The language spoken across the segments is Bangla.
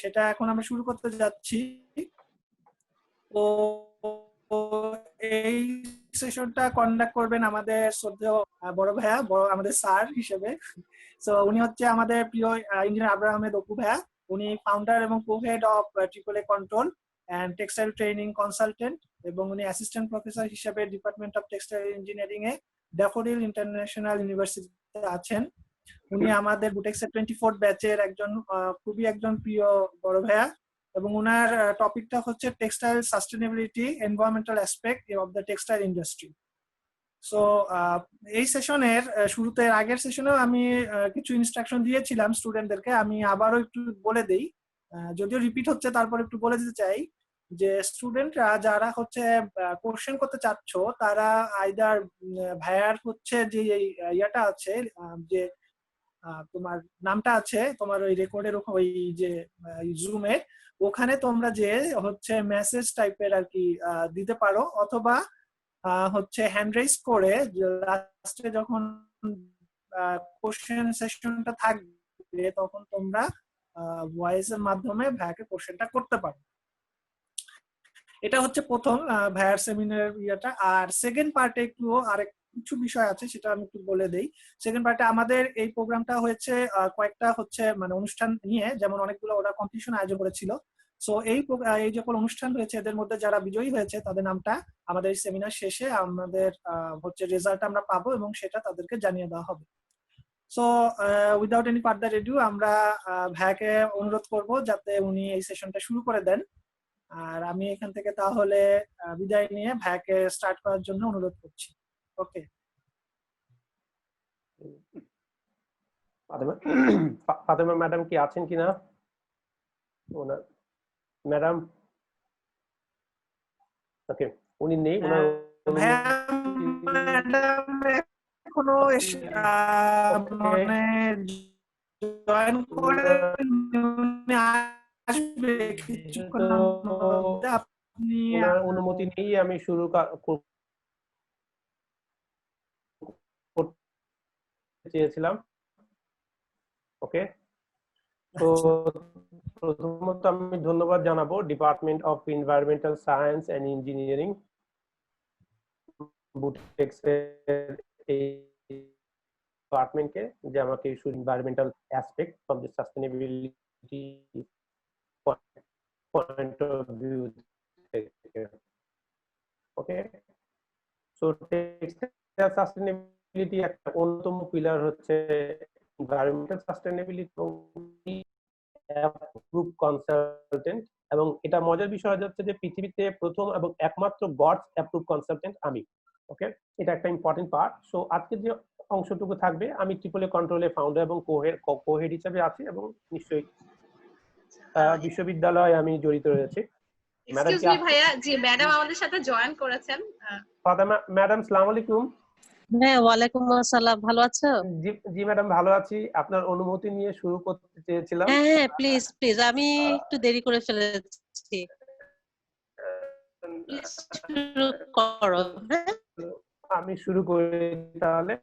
সেটা এখন আমরা শুরু করতে যাচ্ছি। তো এই সেশনটা কন্ডাক্ট করবেন আমাদের শ্রদ্ধেয় বড় ভাইয়া, আমাদের স্যার হিসেবে। সো উনি হচ্ছে আমাদের প্রিয় ইঞ্জিনিয়ার আবরার আহমেদ অপু ভাইয়া। উনি ফাউন্ডার এবং co head of triple A control and textile training consultant, এবং উনি অ্যাসিস্ট্যান্ট প্রফেসর হিসেবে ডিপার্টমেন্ট অফ টেক্সটাইল ইঞ্জিনিয়ারিং এ ড্যাফোডিল ইন্টারন্যাশনাল ইউনিভার্সিটিতে আছেন। উনি আমাদের বুটেক্সের 24 ব্যাচের একজন খুবই একজন প্রিয় বড় ভাইয়া, এবং ওনার টপিকটা হচ্ছে textile sustainability environmental aspect of the textile industry. So এই সেশনের শুরুতে আগের সেশনেও আমি কিছু ইনস্ট্রাকশন দিয়েছিলাম স্টুডেন্টদেরকে, আমি আবারও একটু বলে দেই, যদিও রিপিট হচ্ছে তারপর একটু বলে দিতে চাই যে স্টুডেন্টরা যারা হচ্ছে কোশ্চেন করতে চাচ্ছ তারা আইদার ভাইয়ার হচ্ছে যে ইয়াটা আছে, যে তোমার নামটা আছে তোমার ওই রেকর্ডের ওই যে জুমে, ওখানে তোমরা যে হচ্ছে মেসেজ টাইপের আর কি দিতে পারো, অথবা হচ্ছে হ্যান্ড রেজ করে লাস্টে যখন কোশ্চেন সেশনটা থাকবে তখন তোমরা ভয়েস এর মাধ্যমে ভাইয়াকে কোশ্চেনটা করতে পারো। এটা হচ্ছে প্রথম ভাইয়ার সেমিনার ইয়েটা। আর সেকেন্ড পার্টে একটু আরেক কিছু বিষয় আছে, সেটা আমি একটু বলে দেই। সেকেন্ড পার্টে আমাদের এই প্রোগ্রামটা হয়েছে কয়েকটা হচ্ছে মানে অনুষ্ঠান নিয়ে, যেমন অনেকগুলো ওরা কম্পিটিশন আয়োজন করেছিল। সো এই যে অনুষ্ঠান হয়েছে এদের মধ্যে যারা বিজয়ী হয়েছে তাদের নামটা আমাদের সেমিনার শেষে আমাদের হচ্ছে রেজাল্ট আমরা পাবো এবং সেটা তাদেরকে জানিয়ে দেওয়া হবে। So without any further edu আমরা ভাইয়াকে অনুরোধ করব যাতে উনি এই সেশনটা শুরু করে দেন। আর আমি এখান থেকে তাহলে বিদায় নিয়ে ভাইয়াকে স্টার্ট করার জন্য অনুরোধ করছি। ওকে। ফাতেমা ম্যাডাম কি আছেন কিনা? ম্যাডাম ওকে, উনি নেই। এখনো মানে জয়েন করে আসবে কিছুক্ষণের মধ্যে। আপনি অনুমতি নেই আমি শুরু করতে চেয়েছিলাম। ওকে, তো প্রথমত আমি ধন্যবাদ জানাবো department of environmental science and engineering বুটেক্সের এই ডিপার্টমেন্টকে, যে আমাকে issue environmental aspect from the sustainability point of view থেকে। ওকে, সো টেক্সটাইল সাস্টেনেবিলিটি একটা অন্যতম পিলার হচ্ছে এনভায়রনমেন্টাল সাস্টেনেবিলিটি এবং অ্যাপ্রুভ কনসালটেন্ট। এবং এটা মজার বিষয় হচ্ছে যে পৃথিবীতে প্রথম এবং একমাত্র গডস অ্যাপ্রুভ কনসালটেন্ট আমি। ওকে, এটা একটা ইম্পর্টেন্ট পার্ট। সো আজকে যে অংশটুকু থাকবে, আমি ট্রিপল এ কন্ট্রোলের ফাউন্ডার এবং কোহেড হিসেবে আছি, এবং নিশ্চয়ই বিশ্ববিদ্যালয়ে আমি জড়িত রয়েছি। এক্সকিউজ মি ভাইয়া, জি ম্যাডাম আমাদের সাথে জয়েন করেছেন। ফাতেমা ম্যাডাম, আসসালামু আলাইকুম। হ্যাঁ, ওয়ালাইকুম আসসালাম। ভালো আছো? জি ম্যাডাম, ভালো আছি। আপনার অনুমতি নিয়ে শুরু করতে চেয়েছিলাম। হ্যাঁ প্লিজ প্লিজ, আমি একটু দেরি করে ফেলেছি, প্লিজ শুরু করো। হ্যাঁ আমি শুরু করি তাহলে।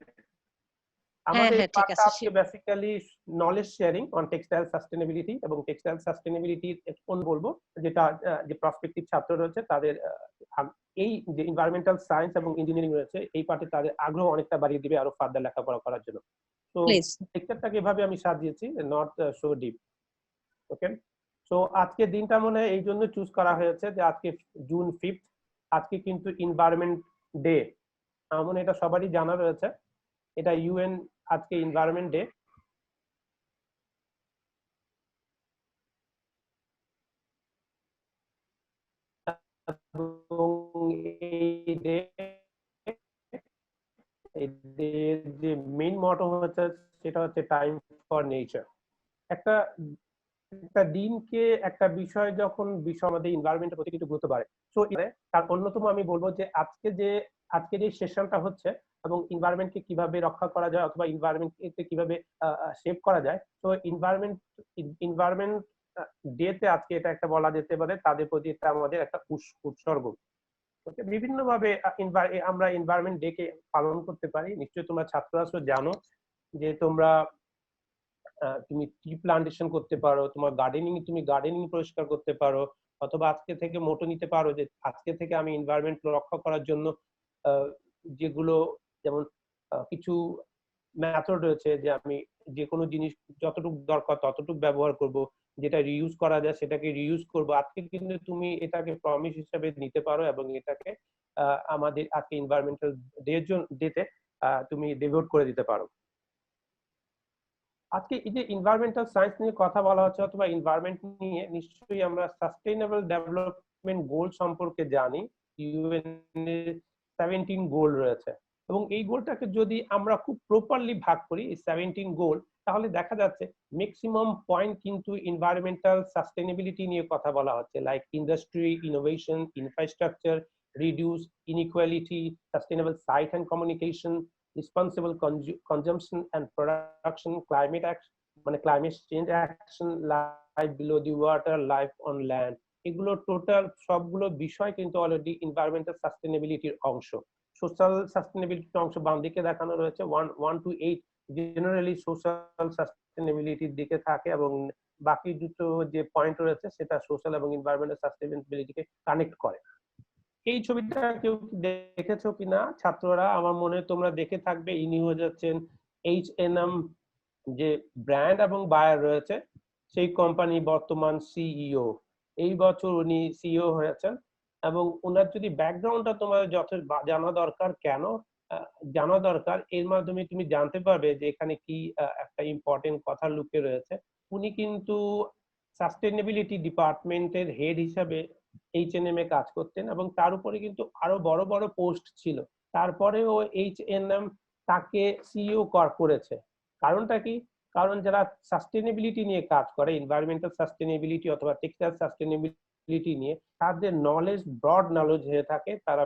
আমাদের হ্যাঁ ঠিক আছে। আজকে basically knowledge sharing on textile sustainability, এবং টেক্সটাইল সাস্টেনেবিলিটির কোন বলবো যেটা যে প্রসপেক্টিভ ছাত্র রয়েছে তাদের এই যে এনভায়রনমেন্টাল সায়েন্স এবং ইঞ্জিনিয়ারিং রয়েছে এই পার্টে তাদের আগ্রহ অনেকটা বাড়িয়ে দিবে আরো ফার্দার লেখাপড়া করার জন্য। তো লেকচারটাকে এভাবে আমি সাজিয়েছি, not so deep. Okay, so আজকে দিনটা মনে এই জন্য চুজ করা হয়েছে যে আজকে জুন 5, আজকে কিন্তু এনভায়রনমেন্ট ডে। মানে এটা সবারই জানা রয়েছে, এটা ইউএন আজকে এনভায়রনমেন্ট ডে। যে মেইন মটো হচ্ছে সেটা হচ্ছে টাইম ফর নেচার। একটা দিনকে একটা বিষয় যখন আমাদের এনভায়রনমেন্টের প্রতি কিছু গুরুত্ব বাড়ে, সো তার অন্যতম আমি বলবো যে আজকে যে সেশনটা হচ্ছে এবং এনভায়রনমেন্টকে কিভাবে রক্ষা করা যায় অথবা এনভায়রনমেন্টকে কিভাবে সেভ করা যায়, তো এনভায়রনমেন্ট ডে তে আজকে এটা একটা বলা যেতে পারে তাদের প্রতি এটা আমাদের একটা উৎসর্গ। বিভিন্ন ভাবে আমরা এনভায়রনমেন্ট ডে কে পালন করতে পারি। নিশ্চয়ই তোমরা ছাত্র আছো, জানো যে তোমরা তুমি ট্রি প্লান্টেশন করতে পারো, তুমি গার্ডেনিং পরিষ্কার করতে পারো, অথবা আজকে থেকে মোটো নিতে পারো যে আজকে থেকে আমি এনভায়রনমেন্ট রক্ষা করার জন্য যেগুলো, যেমন কিছু মেথড রয়েছে যে আমি যে কোনো জিনিস যতটুকু দরকার ততটুকু ব্যবহার করব, যেটা রিইউজ করা যায় সেটাকে রিইউজ করব। আজকে কিন্তু তুমি এটাকে প্রমিস হিসেবে নিতে পারো এবং এটাকে আমাদের আজকে এনভায়রনমেন্টাল ডেতে তুমি ডেভোট করে দিতে পারো। আজকে এই যে এনভায়রনমেন্টাল সায়েন্স নিয়ে কথা বলা হচ্ছে অথবা এনভায়রনমেন্ট নিয়ে, নিশ্চয়ই আমরা সাস্টেইনেবল ডেভেলপমেন্ট গোল সম্পর্কে জানি। ইউএন এর 17 গোল রয়েছে এবং এই গোলটাকে যদি আমরা খুব প্রপারলি ভাগ করি, এই 17 গোল, তাহলে দেখা যাচ্ছে ম্যাক্সিমাম পয়েন্ট কিন্তু এনভায়রনমেন্টাল সাস্টেইনেবিলিটি নিয়ে কথা বলা হচ্ছে, like industry, innovation, infrastructure, reduce inequality, sustainable site and communication, responsible consumption and production, climate action মানে climate change action, life below the water, life on land, এগুলো টোটাল সবগুলো বিষয় কিন্তু অলরেডি এনভায়রনমেন্টাল সাস্টেইনেবিলিটির অংশ। সোশ্যাল সাস্টেইনেবিলিটির অংশ বাম দিকে দেখানো রয়েছে 1 to 8 জেনারেলি সোশ্যাল সাস্টেইনেবিলিটির দিকে থাকে এবং বাকি দুটো যে পয়েন্ট রয়েছে সেটা সোশ্যাল এবং এনভায়রনমেন্টাল সাস্টেইনেবিলিটিকে কানেক্ট করে। এই ছবিটা কেউ দেখেছো কিনা ছাত্ররা? আমার মনে হয় তোমরা দেখে থাকবে। ইনি হয়ে যাচ্ছেন H&M যে ব্র্যান্ড এবং বায়ার রয়েছে, সেই কোম্পানি বর্তমান সিইও। এই বছর উনি সিইও হয়েছেন এবং ওনার যদি ব্যাকগ্রাউন্ডটা তোমার যথেষ্ট জানা দরকার। কেন জানা দরকার? এর মাধ্যমে তুমি জানতে পারবে যে এখানে কি একটা ইম্পর্টেন্ট কথা লুকিয়ে রয়েছে। উনি কিন্তু সাস্টেইনেবিলিটি ডিপার্টমেন্টের হেড হিসাবে H&M এ কাজ করতেন এবং তার উপরে কিন্তু আরো বড় বড় পোস্ট ছিল। তারপরেও H&M তাকে সিইও করেছে। কারণটা কি? কারণ যারা সাস্টেইনেবিলিটি নিয়ে কাজ করে, এনভায়রনমেন্টাল সাস্টেইনেবিলিটি অথবা টেক্সটাইল সাস্টেইনেবিলিটি নিয়ে, তাদের নলেজ ব্রড নলেজ হয়ে থাকে। তারা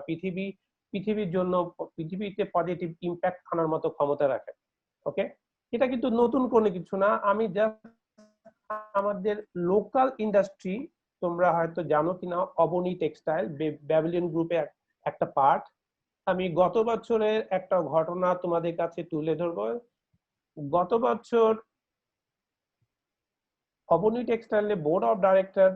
পৃথিবীর জন্য পৃথিবীতে পজিটিভ ইম্প্যাক্ট আনার মতো ক্ষমতা রাখে। ওকে, এটা কিন্তু নতুন কোনো কিছু না। আমি জাস্ট আমাদের লোকাল ইন্ডাস্ট্রি, তোমরা হয়তো জানো কিনা, অবনী টেক্সটাইল ব্যাবিলিয়ন গ্রুপে একটা পার্ট। আমি গত বছরের একটা ঘটনা তোমাদের কাছে তুলে ধরবো। গত বছর অবনী টেক্সটাইলের বোর্ড অফ ডাইরেক্টর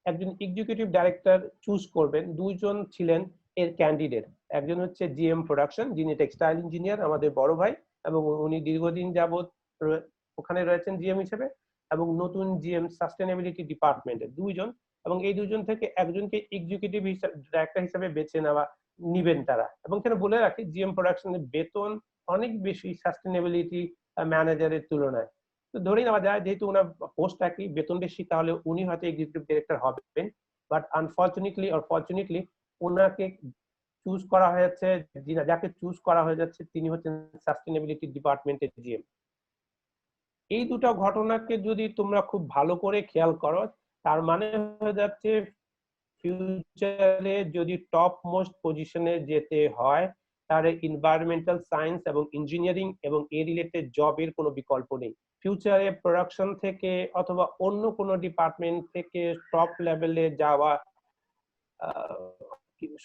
একজন এক্সিকিউটিভ ডাইরেক্টর চুজ করবেন। দুইজন ছিলেন এর ক্যান্ডিডেট। একজন হচ্ছে জিএম প্রোডাকশন, যিনি টেক্সটাইল ইঞ্জিনিয়ার, আমাদের বড় ভাই, এবং উনি দীর্ঘদিন যাবত ওখানে রয়েছেন জিএম হিসেবে, এবং নতুন জিএম সাস্টেইনেবিলিটি ডিপার্টমেন্টের দুইজন, এবং এই দুজন থেকে একজনকে এক্সিকিউটিভ ডাইরেক্টর হিসেবে বেছে নিবেন তারা। এবং সেটা বলে রাখি, জিএম প্রোডাকশনের বেতন অনেক বেশি সাস্টেইনেবিলিটি ম্যানেজারের তুলনায়। তো ধরে নেওয়া যায় যেহেতু ওনার পোস্ট একই, বেতন বেশি, তাহলে উনি হয়তো এক্সিকিউটিভ ডাইরেক্টর হবেন। বাট আনফরচুনেটলি অর ফরচুনেটলি ওনাকে চুজ করা হয়েছে, যাকে চুজ করা হয়ে যাচ্ছে তিনি হচ্ছেন সাস্টেইনেবিলিটি ডিপার্টমেন্টের জিএম। এই দুটো ঘটনাকে যদি তোমরা খুব ভালো করে খেয়াল করো, তার মানে হয়ে যাচ্ছে ফিউচারে যদি টপ মোস্ট পজিশনে যেতে হয়, তাহলে এনভায়রনমেন্টাল সায়েন্স এবং ইঞ্জিনিয়ারিং এবং এ রিলেটেড জবের কোনো বিকল্প নেই। ফিউচারে প্রোডাকশন থেকে অথবা অন্য কোনো ডিপার্টমেন্ট থেকে টপ লেভেলে যাওয়া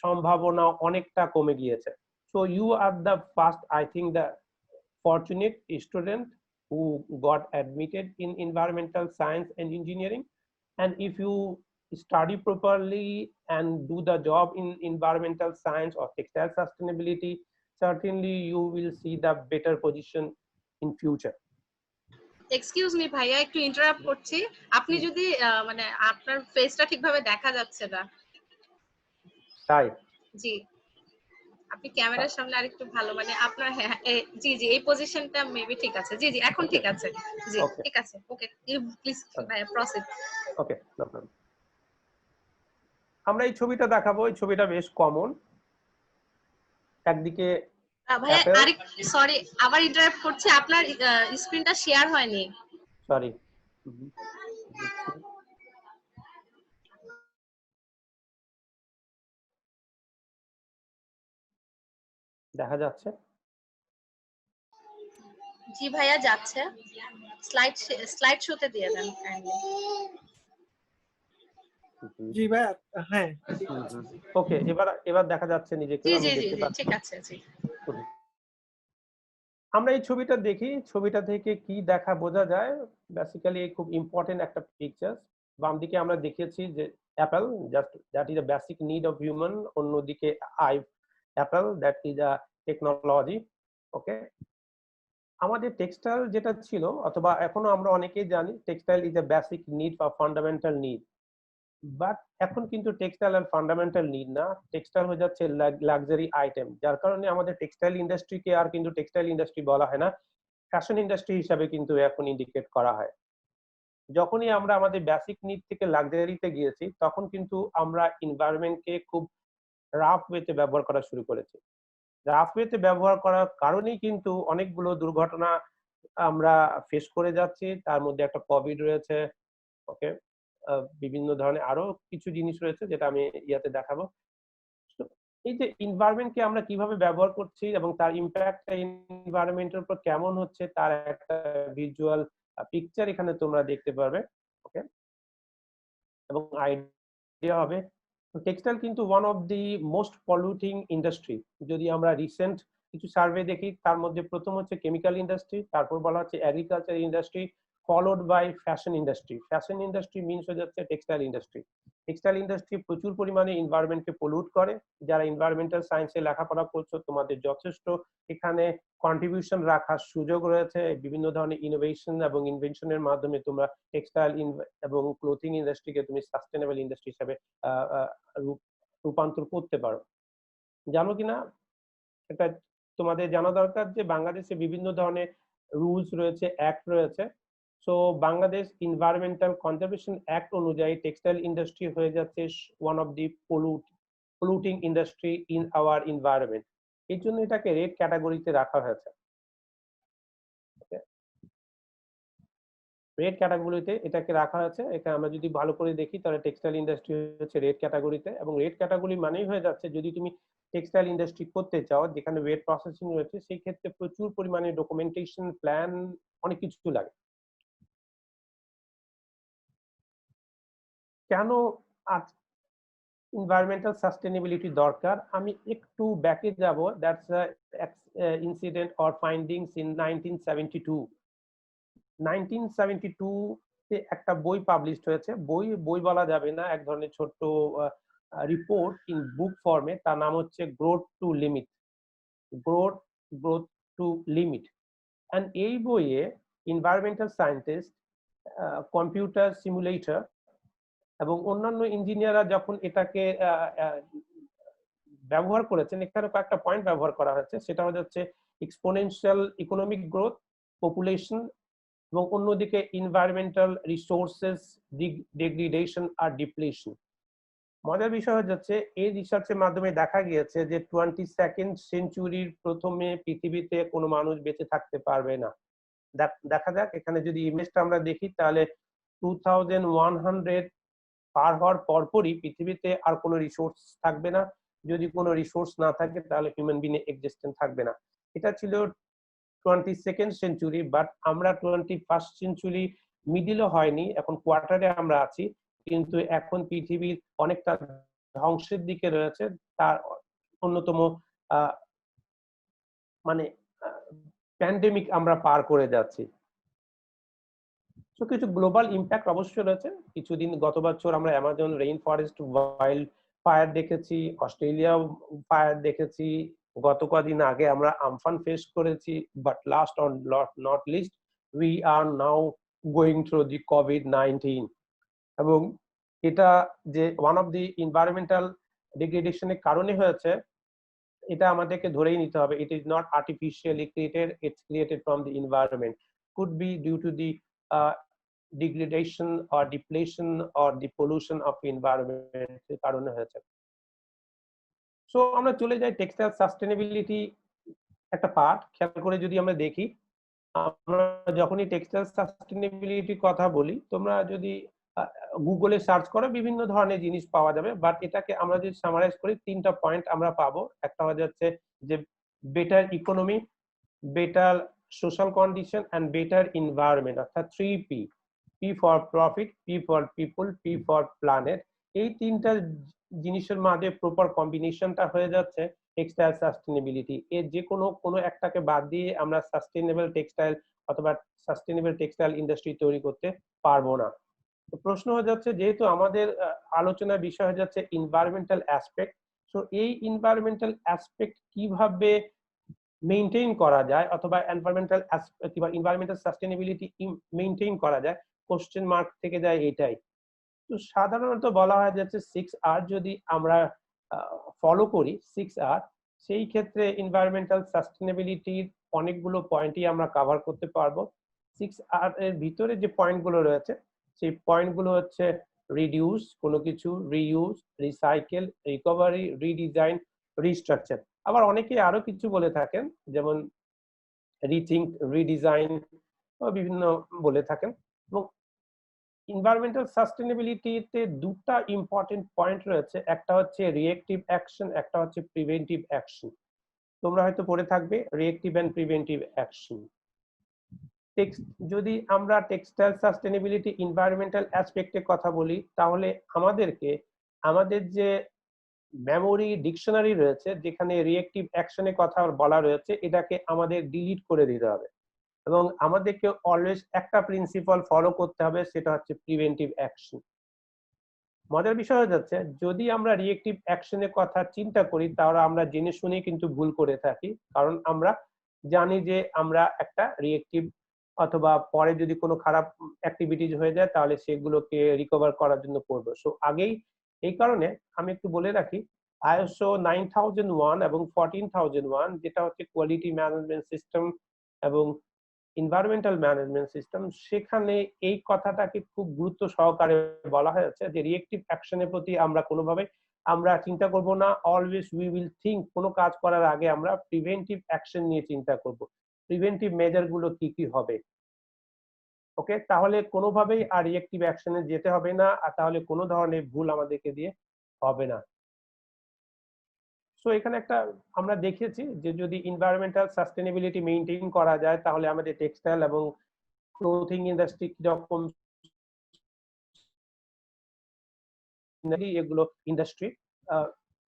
সম্ভাবনা অনেকটা কমে গিয়েছে। So you are the first, I think, the fortunate student who got admitted in environmental science and engineering. And if you study properly and do the job in environmental science or textile sustainability, certainly you will see the better position in future. Excuse me ভাইয়া, একটু ইন্টারাপ্ট করছি। আপনি যদি মানে আপনার ফেসটা ঠিকভাবে দেখা যাচ্ছে না। তাই? জি, আপনি ক্যামেরার সামনে আরেকটু ভালো, মানে আপনার, হ্যাঁ, জি জি, এই পজিশনটা মেবি ঠিক আছে। জি জি, এখন ঠিক আছে। জি, ঠিক আছে। ওকে, ইউ প্লিজ ভাইয়া প্রসিড। ওকে, নো প্রবলেম। আমরা এই ছবিটা দেখাবো। এই ছবিটা বেশ কমন। একদিকে ভাইয়া আরেক, সরি আবার ইন্টারাপ্ট করছি, আপনার স্ক্রিনটা শেয়ার হয়নি। সরি, দেখা যাচ্ছে? জি ভাইয়া যাচ্ছে। স্লাইড শোতে দিয়ে দেন কাইন্ডলি। জি ভাইয়া, হ্যাঁ। ওকে, এবার দেখা যাচ্ছে নিজেকে? জি আমি জি জি দেখতে পাচ্ছি। ঠিক আছে। জি। আমরা এই ছবিটা দেখি, ছবিটা থেকে কি দেখা বোঝা যায়, বেসিক্যালি খুব ইম্পর্টেন্ট একটা পিকচার। বাম দিকে আমরা দেখিয়েছি যে Apple, just that is a basic need of human, অন্যদিকে I Apple, that is a technology. Okay, আমাদের টেক্সটাইল যেটা ছিল অথবা এখনো আমরা অনেকেই জানি textile is a basic need বা ফান্ডামেন্টাল নিড, বাট এখন কিন্তু টেক্সটাইল আর ফান্ডামেন্টাল নিড না, টেক্সটাইল হয়ে যাচ্ছে লাক্সারি আইটেম, যার কারণে আমাদের টেক্সটাইল ইন্ডাস্ট্রিকে আর কিন্তু টেক্সটাইল ইন্ডাস্ট্রি বলা হয় না, ফ্যাশন ইন্ডাস্ট্রি হিসাবে কিন্তু এখন ইন্ডিকেট করা হয়। যখনই আমরা আমাদের বেসিক নিড থেকে লাক্সারিতে গিয়েছি তখন কিন্তু আমরা এনভায়রনমেন্টকে খুব রাফ ওয়েতে ব্যবহার করা শুরু করেছি। রাফ ওয়েতে ব্যবহার করার কারণেই কিন্তু অনেকগুলো দুর্ঘটনা আমরা ফেস করে যাচ্ছি, তার মধ্যে একটা কোভিড রয়েছে। ওকে, বিভিন্ন ধরনের আরো কিছু জিনিস রয়েছে যেটা আমি ইয়াতে দেখাবো। তো এই যে এনভায়রনমেন্টকে আমরা কিভাবে ব্যবহার করছি এবং তার ইম্প্যাক্ট এনভায়রনমেন্টের উপর কেমন হচ্ছে তার একটা ভিজুয়াল পিকচার এখানে তোমরা দেখতে পারবে। ওকে, এবং আইডিয়া হবে। টেক্সটাইল কিন্তু one of the most polluting industry. যদি আমরা রিসেন্ট কিছু সার্ভে দেখি তার মধ্যে প্রথম হচ্ছে কেমিক্যাল ইন্ডাস্ট্রি, তারপর বলা হচ্ছে agriculture industry, followed by fashion industry. Fashion industry means হয়ে যাচ্ছে টেক্সটাইল ইন্ডাস্ট্রি। টেক্সটাইল ইন্ডাস্ট্রি প্রচুর পরিমাণে এনভায়রনমেন্টকে পলিউট করে। যারা এনভায়রনমেন্টাল সায়েন্সে লেখাপড়া করছো তোমাদের যথেষ্ট এখানে কন্ট্রিবিউশন রাখার সুযোগ রয়েছে। বিভিন্ন ধরনের ইনোভেশন এবং ইনভেনশনের মাধ্যমে তোমরা টেক্সটাইল এবং ক্লোথিং ইন্ডাস্ট্রিকে তুমি সাস্টেনেবল ইন্ডাস্ট্রি হিসেবে রূপান্তর করতে পারো। জানো কিনা এটা তোমাদের জানা দরকার যে বাংলাদেশে বিভিন্ন ধরনের রুলস রয়েছে, অ্যাক্ট রয়েছে। So Bangladesh environmental conservation act অনুযায়ী টেক্সটাইল ইন্ডাস্ট্রি হয়ে যাচ্ছে one of the polluting industry in our environment. এই জন্য এটাকে রেড ক্যাটাগরিতে রাখা হয়েছে। রেড ক্যাটাগরিতে এটাকে রাখা হয়েছে। এটা আমরা যদি ভালো করে দেখি তাহলে টেক্সটাইল ইন্ডাস্ট্রি হচ্ছে রেড ক্যাটাগরিতে, এবং রেড ক্যাটাগরি মানেই হয়ে যাচ্ছে যদি তুমি টেক্সটাইল ইন্ডাস্ট্রি করতে চাও যেখানে ওয়েট প্রসেসিং রয়েছে সেই ক্ষেত্রে প্রচুর পরিমাণে ডকুমেন্টেশন, প্ল্যান, অনেক কিছু লাগে। কেন আজ এনভায়রনমেন্টাল সাস্টেনেবিলিটি দরকার আমি একটু ব্যাকে যাব। That's incident or findings in 1972। 1972 তে একটা বই পাবলিশড হয়েছে, বই বলা যাবে না, এক ধরনের ছোট্ট রিপোর্ট ইন বুক ফর্মে। তার নাম হচ্ছে growth to limit, growth to limit. And এই বইয়ে এনভায়রনমেন্টাল সায়েন্টিস্ট, কম্পিউটার সিমুলেটর এবং অন্যান্য ইঞ্জিনিয়াররা যখন এটাকে ব্যবহার করেছেন, এখানে কয়েকটা পয়েন্ট ব্যবহার করা হয়েছে। সেটা হচ্ছে এক্সপোনেনশিয়াল ইকোনমিক গ্রোথ, পপুলেশন, এবং অন্যদিকে এনভায়রনমেন্টাল রিসোর্সেস ডিগ্রেডেশন আর ডিপ্লেশন। মজার বিষয় হচ্ছে এই রিসার্চের মাধ্যমে দেখা গিয়েছে যে 22nd সেঞ্চুরির প্রথমে পৃথিবীতে কোনো মানুষ বেঁচে থাকতে পারবে না। দেখা যাক এখানে যদি ইমেজটা আমরা দেখি তাহলে 2100 পার হওয়ার পরপরই পৃথিবীতে আর কোনো রিসোর্স থাকবে না। যদি কোনো রিসোর্স না থাকে তাহলে হিউম্যান বিং এক্সিস্টেন্স থাকবে না। এটা ছিল 22nd সেঞ্চুরি, বাট আমরা 21st সেঞ্চুরি মিডিলও হয়নি, এখন কোয়ার্টারে আমরা আছি, কিন্তু এখন পৃথিবীর অনেকটা ধ্বংসের দিকে রয়েছে। তার অন্যতম মানে প্যান্ডেমিক আমরা পার করে যাচ্ছি। তো কিছু গ্লোবাল ইম্প্যাক্ট অবশ্যই রয়েছে। কিছুদিন গত বছর আমরা Amazon rain forest wild fire দেখেছি, অস্ট্রেলিয়া ফায়ার দেখেছি, গত কদিন আগে আমরা আমফান ফেস করেছি, but last on not least we are now going through the COVID-19। এবং এটা যে ওয়ান অফ দি এনভায়রনমেন্টাল ডিগ্রেডেশনের কারণে হয়েছে এটা আমাদেরকে ধরেই নিতে হবে। It is not artificially created, it's created from the environment, could be due to the degradation or depletion or the pollution of environment এর কারণে হয়েছে। সো আমরা চলে যাই টেক্সটাইল সাস্টেনেবিলিটি একটা পার্ট। খেয়াল করে যদি আমরা দেখি, আমরা যখনই টেক্সটাইল সাস্টেনেবিলিটির কথা বলি, তোমরা যদি গুগলে সার্চ করো বিভিন্ন ধরনের জিনিস পাওয়া যাবে, বাট এটাকে আমরা যদি সামারাইজ করি তিনটা পয়েন্ট আমরা পাবো। একটা হচ্ছে যে better economy, better social condition and better environment, অর্থাৎ 3P, P for profit, P for people, P for planet। এই তিনটা জিনিসের মাঝে প্রপার কম্বিনেশনটা হয়ে যাচ্ছে টেক্সটাইল সাস্টেনেবিলিটি, এর যে কোনো একটাকে বাদ দিয়ে আমরা সাস্টেনেবল টেক্সটাইল অথবা সাস্টেনেবল টেক্সটাইল ইন্ডাস্ট্রি তৈরি করতে পারবো না। তো প্রশ্ন হয়ে যাচ্ছে, যেহেতু আমাদের আলোচনার বিষয় হয়ে যাচ্ছে এনভায়রনমেন্টাল অ্যাসপেক্ট, সো এই এনভায়রনমেন্টাল অ্যাসপেক্ট কিভাবে মেইনটেইন করা যায় অথবা এনভায়রনমেন্টাল সাস্টেনেবিলিটি মেইনটেইন করা যায়, কোশ্চেন মার্ক থেকে যায় এটাই। তো সাধারণত বলা হয় যাচ্ছে 6R যদি আমরা ফলো করি, 6R, সেই ক্ষেত্রে এনভায়রনমেন্টাল সাস্টেনেবিলিটির অনেকগুলো পয়েন্টই আমরা কভার করতে পারবো। 6R এর ভিতরে যে পয়েন্টগুলো রয়েছে সেই পয়েন্টগুলো হচ্ছে রিডিউস কোনো কিছু, reuse, recycle, recovery, redesign, restructure. আবার অনেকে আরো কিছু বলে থাকেন, যেমন রিথিঙ্ক, রিডিজাইন, বিভিন্ন বলে থাকেন। এবং এনভায়রনমেন্টাল সাস্টেনেবিলিটিতে দুটো ইম্পর্টেন্ট পয়েন্ট রয়েছে, একটা হচ্ছে রিঅ্যাকটিভ অ্যাকশন, একটা হচ্ছে প্রিভেন্টিভ অ্যাকশন। তোমরা হয়তো পড়ে থাকবে রিঅ্যাকটিভ এন্ড প্রিভেন্টিভ অ্যাকশন। যদি আমরা টেক্সটাইল সাস্টেনেবিলিটি এনভায়রনমেন্টাল অ্যাসপেক্টে কথা বলি, তাহলে আমাদেরকে আমাদের যে মেমোরি ডিকশনারি রয়েছে যেখানে রিঅ্যাকটিভ অ্যাকশনের কথা বলা রয়েছে, এটাকে আমাদের ডিলিট করে দিতে হবে এবং আমাদেরকে অলওয়েজ একটা প্রিন্সিপাল ফলো করতে হবে, সেটা হচ্ছে প্রিভেন্টিভ অ্যাকশন। মজার বিষয় হয়ে যাচ্ছে, যদি আমরা রিঅ্যাকটিভ অ্যাকশনের কথা চিন্তা করি তাহলে আমরা জেনে শুনে কিন্তু ভুল করে থাকি, কারণ আমরা জানি যে আমরা একটা রিঅ্যাকটিভ অথবা পরে যদি কোনো খারাপ অ্যাক্টিভিটিজ হয়ে যায় তাহলে সেগুলোকে রিকভার করার জন্য করবো। সো আগেই এই কারণে আমি একটু বলে রাখি, ISO 9001 এবং 14001 যেটা হচ্ছে কোয়ালিটি ম্যানেজমেন্ট সিস্টেম এবং এনভায়রনমেন্টাল ম্যানেজমেন্ট সিস্টেম, সেখানে এই কথাটাকে খুব গুরুত্ব সহকারে বলা হয়েছে যে রিঅ্যাকটিভ অ্যাকশনের প্রতি আমরা কোনোভাবে আমরা চিন্তা করব না, অলওয়েজ উই উইল থিঙ্ক, কোনো কাজ করার আগে আমরা প্রিভেন্টিভ অ্যাকশন নিয়ে চিন্তা করব, প্রিভেন্টিভ মেজার গুলো কি কি হবে। ওকে, তাহলে কোনোভাবেই আর রিঅ্যাকটিভ অ্যাকশনে যেতে হবে না, আর তাহলে কোনো ধরনের ভুল আমাদেরকে দিয়ে হবে না। সো এখানে একটা আমরা দেখেছি যে যদি এনভায়রনমেন্টাল সাস্টেনেবিলিটি মেইনটেইন করা যায় তাহলে আমাদের টেক্সটাইল এবং ক্লোথিং ইন্ডাস্ট্রি কিরকম, এগুলো ইন্ডাস্ট্রি,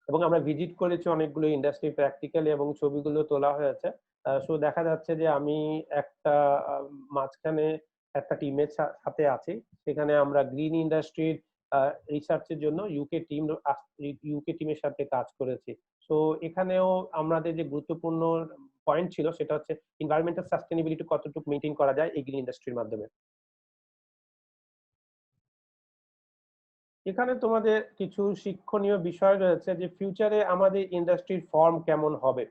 এবং আমরা ভিজিট করেছি অনেকগুলো ইন্ডাস্ট্রি প্র্যাকটিক্যালি এবং ছবিগুলো তোলা হয়েছে। সো দেখা যাচ্ছে যে আমি একটা মাঝখানে একটা টিমের সাথে আছি, সেখানে আমরা গ্রিন ইন্ডাস্ট্রির রিসার্চের জন্য ইউকে টিমের সাথে কাজ করেছি। সো এখানেও আমাদের যে গুরুত্বপূর্ণ পয়েন্ট ছিল সেটা হচ্ছে এনভায়রনমেন্টাল সাস্টেনেবিলিটি কতটুকু মেইনটেইন করা যায় এই গ্রিন ইন্ডাস্ট্রির মাধ্যমে। এখানে তোমাদের কিছু শিক্ষণীয় বিষয় রয়েছে যে ফিউচারে আমাদের ইন্ডাস্ট্রির ফর্ম কেমন হবে।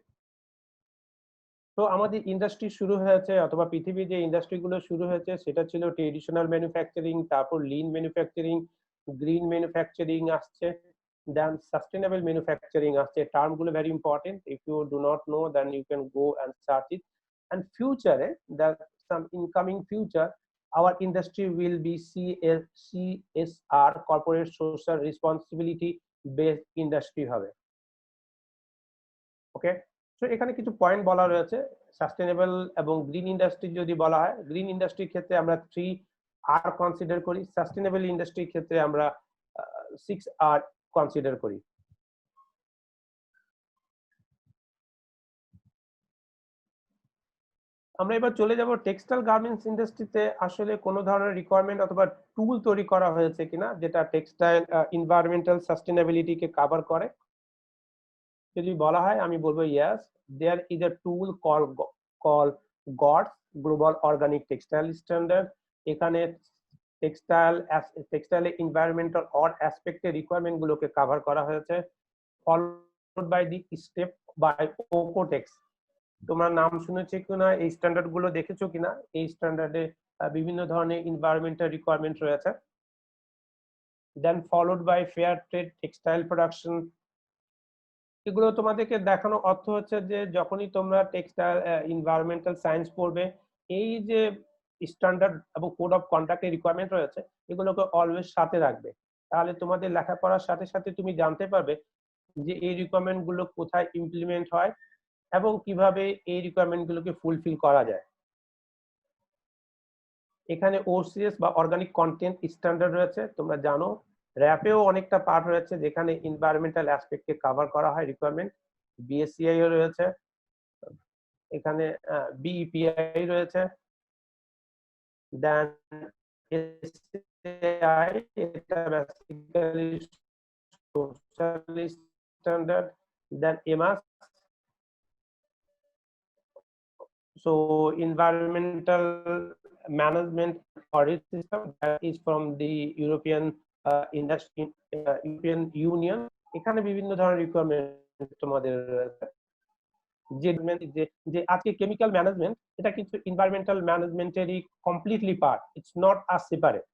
তো আমাদের ইন্ডাস্ট্রি শুরু হয়েছে অথবা পৃথিবীর যে ইন্ডাস্ট্রিগুলো শুরু হয়েছে সেটা ছিল ট্রেডিশনাল ম্যানুফ্যাকচারিং, তারপর লিন ম্যানুফ্যাকচারিং, গ্রিন ম্যানুফ্যাকচারিং আসছে, দেন সাস্টেনেবল ম্যানুফ্যাকচারিং আসছে। টার্মগুলো very important, if you do not know then you can go and search it. And ফিউচারে some incoming future our industry will be CSR, corporate social responsibility based industry হবে। ওকে, সো এখানে কিছু পয়েন্ট বলা রয়েছে। সাস্টেনেবল এবং গ্রিন ইন্ডাস্ট্রি যদি বলা হয়, গ্রিন ইন্ডাস্ট্রির ক্ষেত্রে আমরা 3R কনসিডার করি, সাস্টেনেবল ইন্ডাস্ট্রির ক্ষেত্রে আমরা 6R কনসিডার করি। আমরা এবার চলে যাব টেক্সটাইল গার্মেন্টস ইন্ডাস্ট্রিতে আসলে কোনো ধরনের রিকোয়ারমেন্ট অথবা টুল তৈরি করা হয়েছে কিনা যেটা টেক্সটাইল এনভায়রনমেন্টাল সাস্টেনেবিলিটিকে কভার করে। যদি বলা হয় আমি বলবো yes, there is a tool call GOTS global organic textile standard. এখানে টেক্সটাইল এনভায়রনমেন্টাল অর অ্যাসপেক্টের রিকোয়ারমেন্ট গুলোকে কভার করা হয়েছে, followed by the STeP by OEKO-TEX. তোমরা নাম শুনেছো কিনা, এই স্ট্যান্ডার্ড গুলো দেখেছো কিনা, এই স্ট্যান্ডার্ডে বিভিন্ন ধরনের এনভায়রনমেন্টাল রিকোয়ারমেন্ট রয়েছে। Then followed by fair trade textile production. এগুলো তোমাদেরকে দেখানো অর্থ হচ্ছে যে যখনই তোমরা টেক্সটাইল এনভায়রনমেন্টাল সায়েন্স পড়বে, এই যে স্ট্যান্ডার্ড এবং কোড অফ কন্ডাক্টের রিকোয়ারমেন্ট রয়েছে এগুলোকে অলওয়েজ সাথে রাখবে, তাহলে তোমাদের লেখাপড়ার সাথে সাথে তুমি জানতে পারবে যে এই রিকোয়ারমেন্ট গুলো কোথায় ইমপ্লিমেন্ট হয় এবং কিভাবে এই রিকোয়ারমেন্ট গুলোকে ফুলফিল করা যায়। এখানে OCS বা অর্গানিক কন্টেন্ট স্ট্যান্ডার্ড রয়েছে, তোমরা জানো র‍্যাপেও অনেকটা পার্ট রয়েছে যেখানে এনভায়রনমেন্টাল অ্যাসপেক্টকে কভার করা হয় রিকোয়ারমেন্ট। বিএসসিআই রয়েছে, এখানে বিইপিআই রয়েছে, দেন এসএআই, এটা basically social standard, then এমাস, so environmental management audit system, that is from the European industry, European Union. এখানে বিভিন্ন ধরনের রিকোয়ারমেন্ট তোমাদের রয়েছে। যে আজকে কেমিক্যাল ম্যানেজমেন্ট এটা কিন্তু এনভায়রনমেন্টাল ম্যানেজমেন্টেরই completely part, it's not as separate.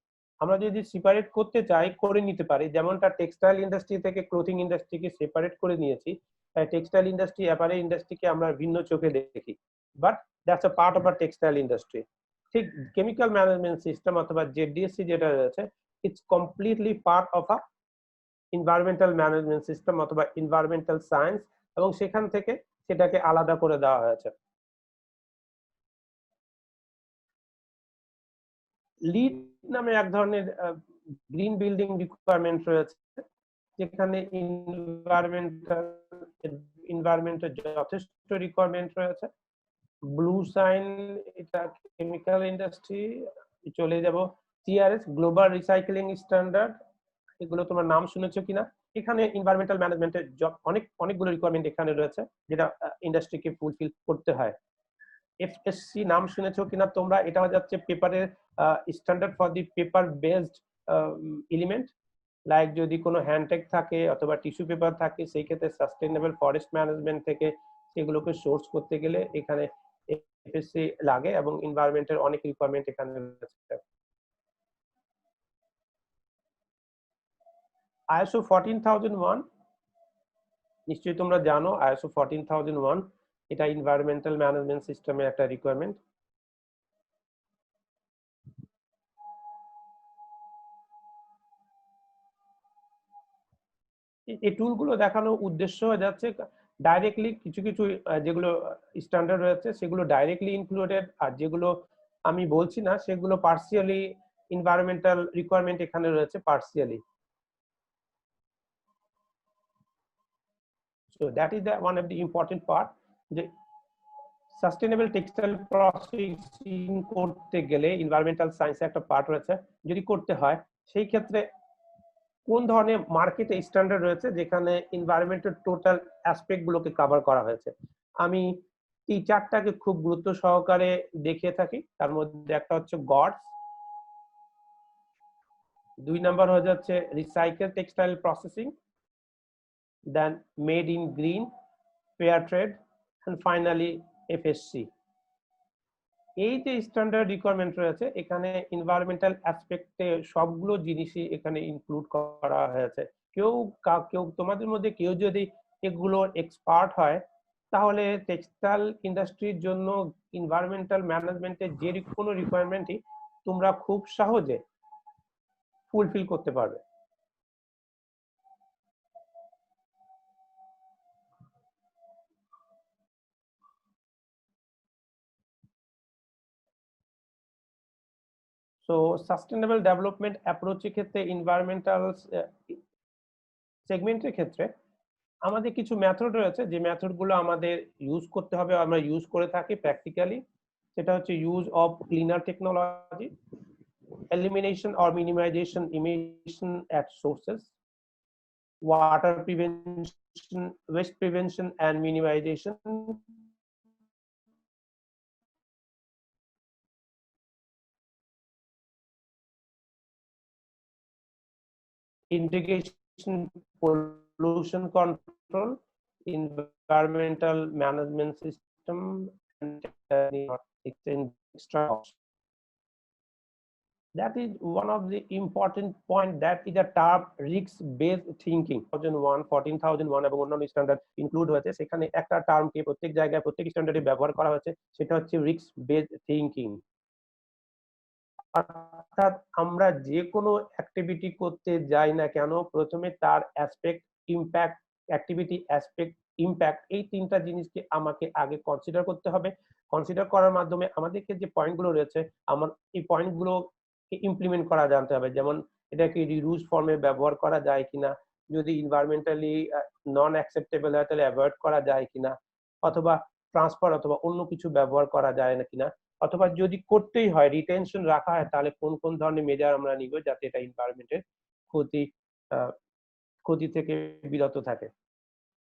আমরা যদি সেপারেট করতে চাই করে নিতে পারি, যেমনটা টেক্সটাইল ইন্ডাস্ট্রি থেকে ক্লোথিং ইন্ডাস্ট্রিকে সেপারেট করে নিয়েছি, তাই টেক্সটাইল ইন্ডাস্ট্রি অ্যাপারেল ইন্ডাস্ট্রিকে আমরা ভিন্ন চোখে দেখি, but that's a part of a textile industry. ঠিক কেমিক্যাল ম্যানেজমেন্ট সিস্টেম অথবা জেডিএসসি যেটা রয়েছে, it's completely part of a environmental management system অথবা এনভায়রনমেন্টাল সায়েন্স, এবং সেখান থেকে সেটাকে আলাদা করে দেওয়া হয়েছে। লিড নামে এক ধরনের গ্রিন বিল্ডিং রিকোয়ারমেন্ট রয়েছে, যেখানে এনভায়রনমেন্টের যথেষ্ট রিকোয়ারমেন্ট রয়েছে। ব্লু সাইন, এটা কেমিক্যাল ইন্ডাস্ট্রি। চলে যাব সিআরএস, গ্লোবাল রিসাইক্লিং স্ট্যান্ডার্ড, এগুলো তোমার নাম শুনেছো কিনা? এখানে এনভায়রনমেন্টাল ম্যানেজমেন্টের অনেকগুলো রিকোয়ারমেন্ট এখানে রয়েছে, যেটা ইন্ডাস্ট্রিকে ফুলফিল করতে হয়। এফএসসি নাম শুনেছো কিনা তোমরা? এটা হয়ে যাচ্ছে পেপারের standard for the paper based element, like যদি কোনো হ্যান্ডটেক থাকে অথবা টিস্যু পেপার থাকে, সেই ক্ষেত্রে সাস্টেইনেবল ফরেস্ট ম্যানেজমেন্ট থেকে সেগুলোকে সোর্স করতে গেলে এখানে এফএসসি লাগে, এবং এনভায়রনমেন্টের অনেক রিকোয়ারমেন্ট এখানে রয়েছে। ISO 14001 নিশ্চয়ই তোমরা জানো, ISO 14001 এটা এনভায়রনমেন্টাল ম্যানেজমেন্ট সিস্টেমের একটা রিকোয়ারমেন্ট। এই টুলগুলো দেখানোর উদ্দেশ্য হয়ে যাচ্ছে ডাইরেক্টলি কিছু কিছু যেগুলো স্ট্যান্ডার্ড রয়েছে সেগুলো ডাইরেক্টলি ইনক্লুডেড, আর যেগুলো আমি বলছি না সেগুলো পার্সিয়ালি এনভায়রনমেন্টাল রিকোয়ারমেন্ট এখানে রয়েছে partially. So that is the one of the important part, যে সাস্টেইনেবল টেক্সটাইল প্রসেসিং করতে গেলে এনভায়রনমেন্টাল সায়েন্স একটা পার্ট রয়েছে। যদি করতে হয় সেই ক্ষেত্রে কোন ধরনের মার্কেটে স্ট্যান্ডার্ড রয়েছে যেখানে এনভায়রনমেন্টের টোটাল অ্যাসপেক্ট গুলোকে কভার করা হয়েছে। আমি এই চারটাকে খুব গুরুত্ব সহকারে দেখে থাকি। তার মধ্যে একটা হচ্ছে গডস, 2 নাম্বার হয়ে যাচ্ছে recycle textile processing, then made in green, fair trade, and finally FSC. এই যে স্ট্যান্ডার্ড রিকোয়ারমেন্ট রয়েছে এখানে এনভায়রনমেন্টাল অ্যাসপেক্টে সবগুলো জিনিসই এখানে ইনক্লুড করা হয়েছে। কেউ তোমাদের মধ্যে কেউ যদি এগুলো এক্সপার্ট হয়, তাহলে টেক্সটাইল ইন্ডাস্ট্রির জন্য এনভায়রনমেন্টাল ম্যানেজমেন্টের যে কোনো রিকোয়ারমেন্টই তোমরা খুব সহজে ফুলফিল করতে পারবে। সো সাস্টেইনেবল ডেভেলপমেন্ট অ্যাপ্রোচের ক্ষেত্রে এনভায়রনমেন্টাল সেগমেন্টের ক্ষেত্রে আমাদের কিছু মেথড রয়েছে, যে মেথডগুলো আমাদের ইউজ করতে হবে, আমরা ইউজ করে থাকি প্র্যাকটিক্যালি। সেটা হচ্ছে use of cleaner technology, elimination or minimization emission at sources, water prevention, waste prevention and minimization, integration, pollution control, environmental management system, and extra. That is one of the important point, that is a term risk based thinking। 14001 এবং অন্যান্য স্ট্যান্ডার্ড ইনক্লুড হয়েছে, সেখানে একটা টার্মকে প্রত্যেক জায়গায় প্রত্যেক স্ট্যান্ডার্ডে ব্যবহার করা হয়েছে, সেটা হচ্ছে রিস্ক বেসড থিংকিং। অর্থাৎ আমরা যে কোনো অ্যাক্টিভিটি করতে যাই না কেন, প্রথমে তার aspect, impact, activity aspect, impact, এই তিনটা জিনিসকে আমাকে আগে কনসিডার করতে হবে। কনসিডার করার মাধ্যমে আমাদেরকে যে পয়েন্টগুলো রয়েছে, আমার এই পয়েন্টগুলো ইমপ্লিমেন্ট করা জানতে হবে। যেমন এটাকে রিউজ ফর্মে ব্যবহার করা যায় কিনা, যদি এনভায়রনমেন্টালি নন অ্যাকসেপ্টেবল হয় তাহলে অ্যাভয়েড করা যায় কিনা, অথবা ট্রান্সফার অথবা অন্য কিছু ব্যবহার করা যায় না কিনা, অথবা যদি করতেই হয় রিটেনশন রাখা হয় তাহলে কোন কোন ধরনের মেজার আমরা নিব যাতে এটা এনভায়রনমেন্টের ক্ষতি ক্ষতি থেকে বিরত থাকে।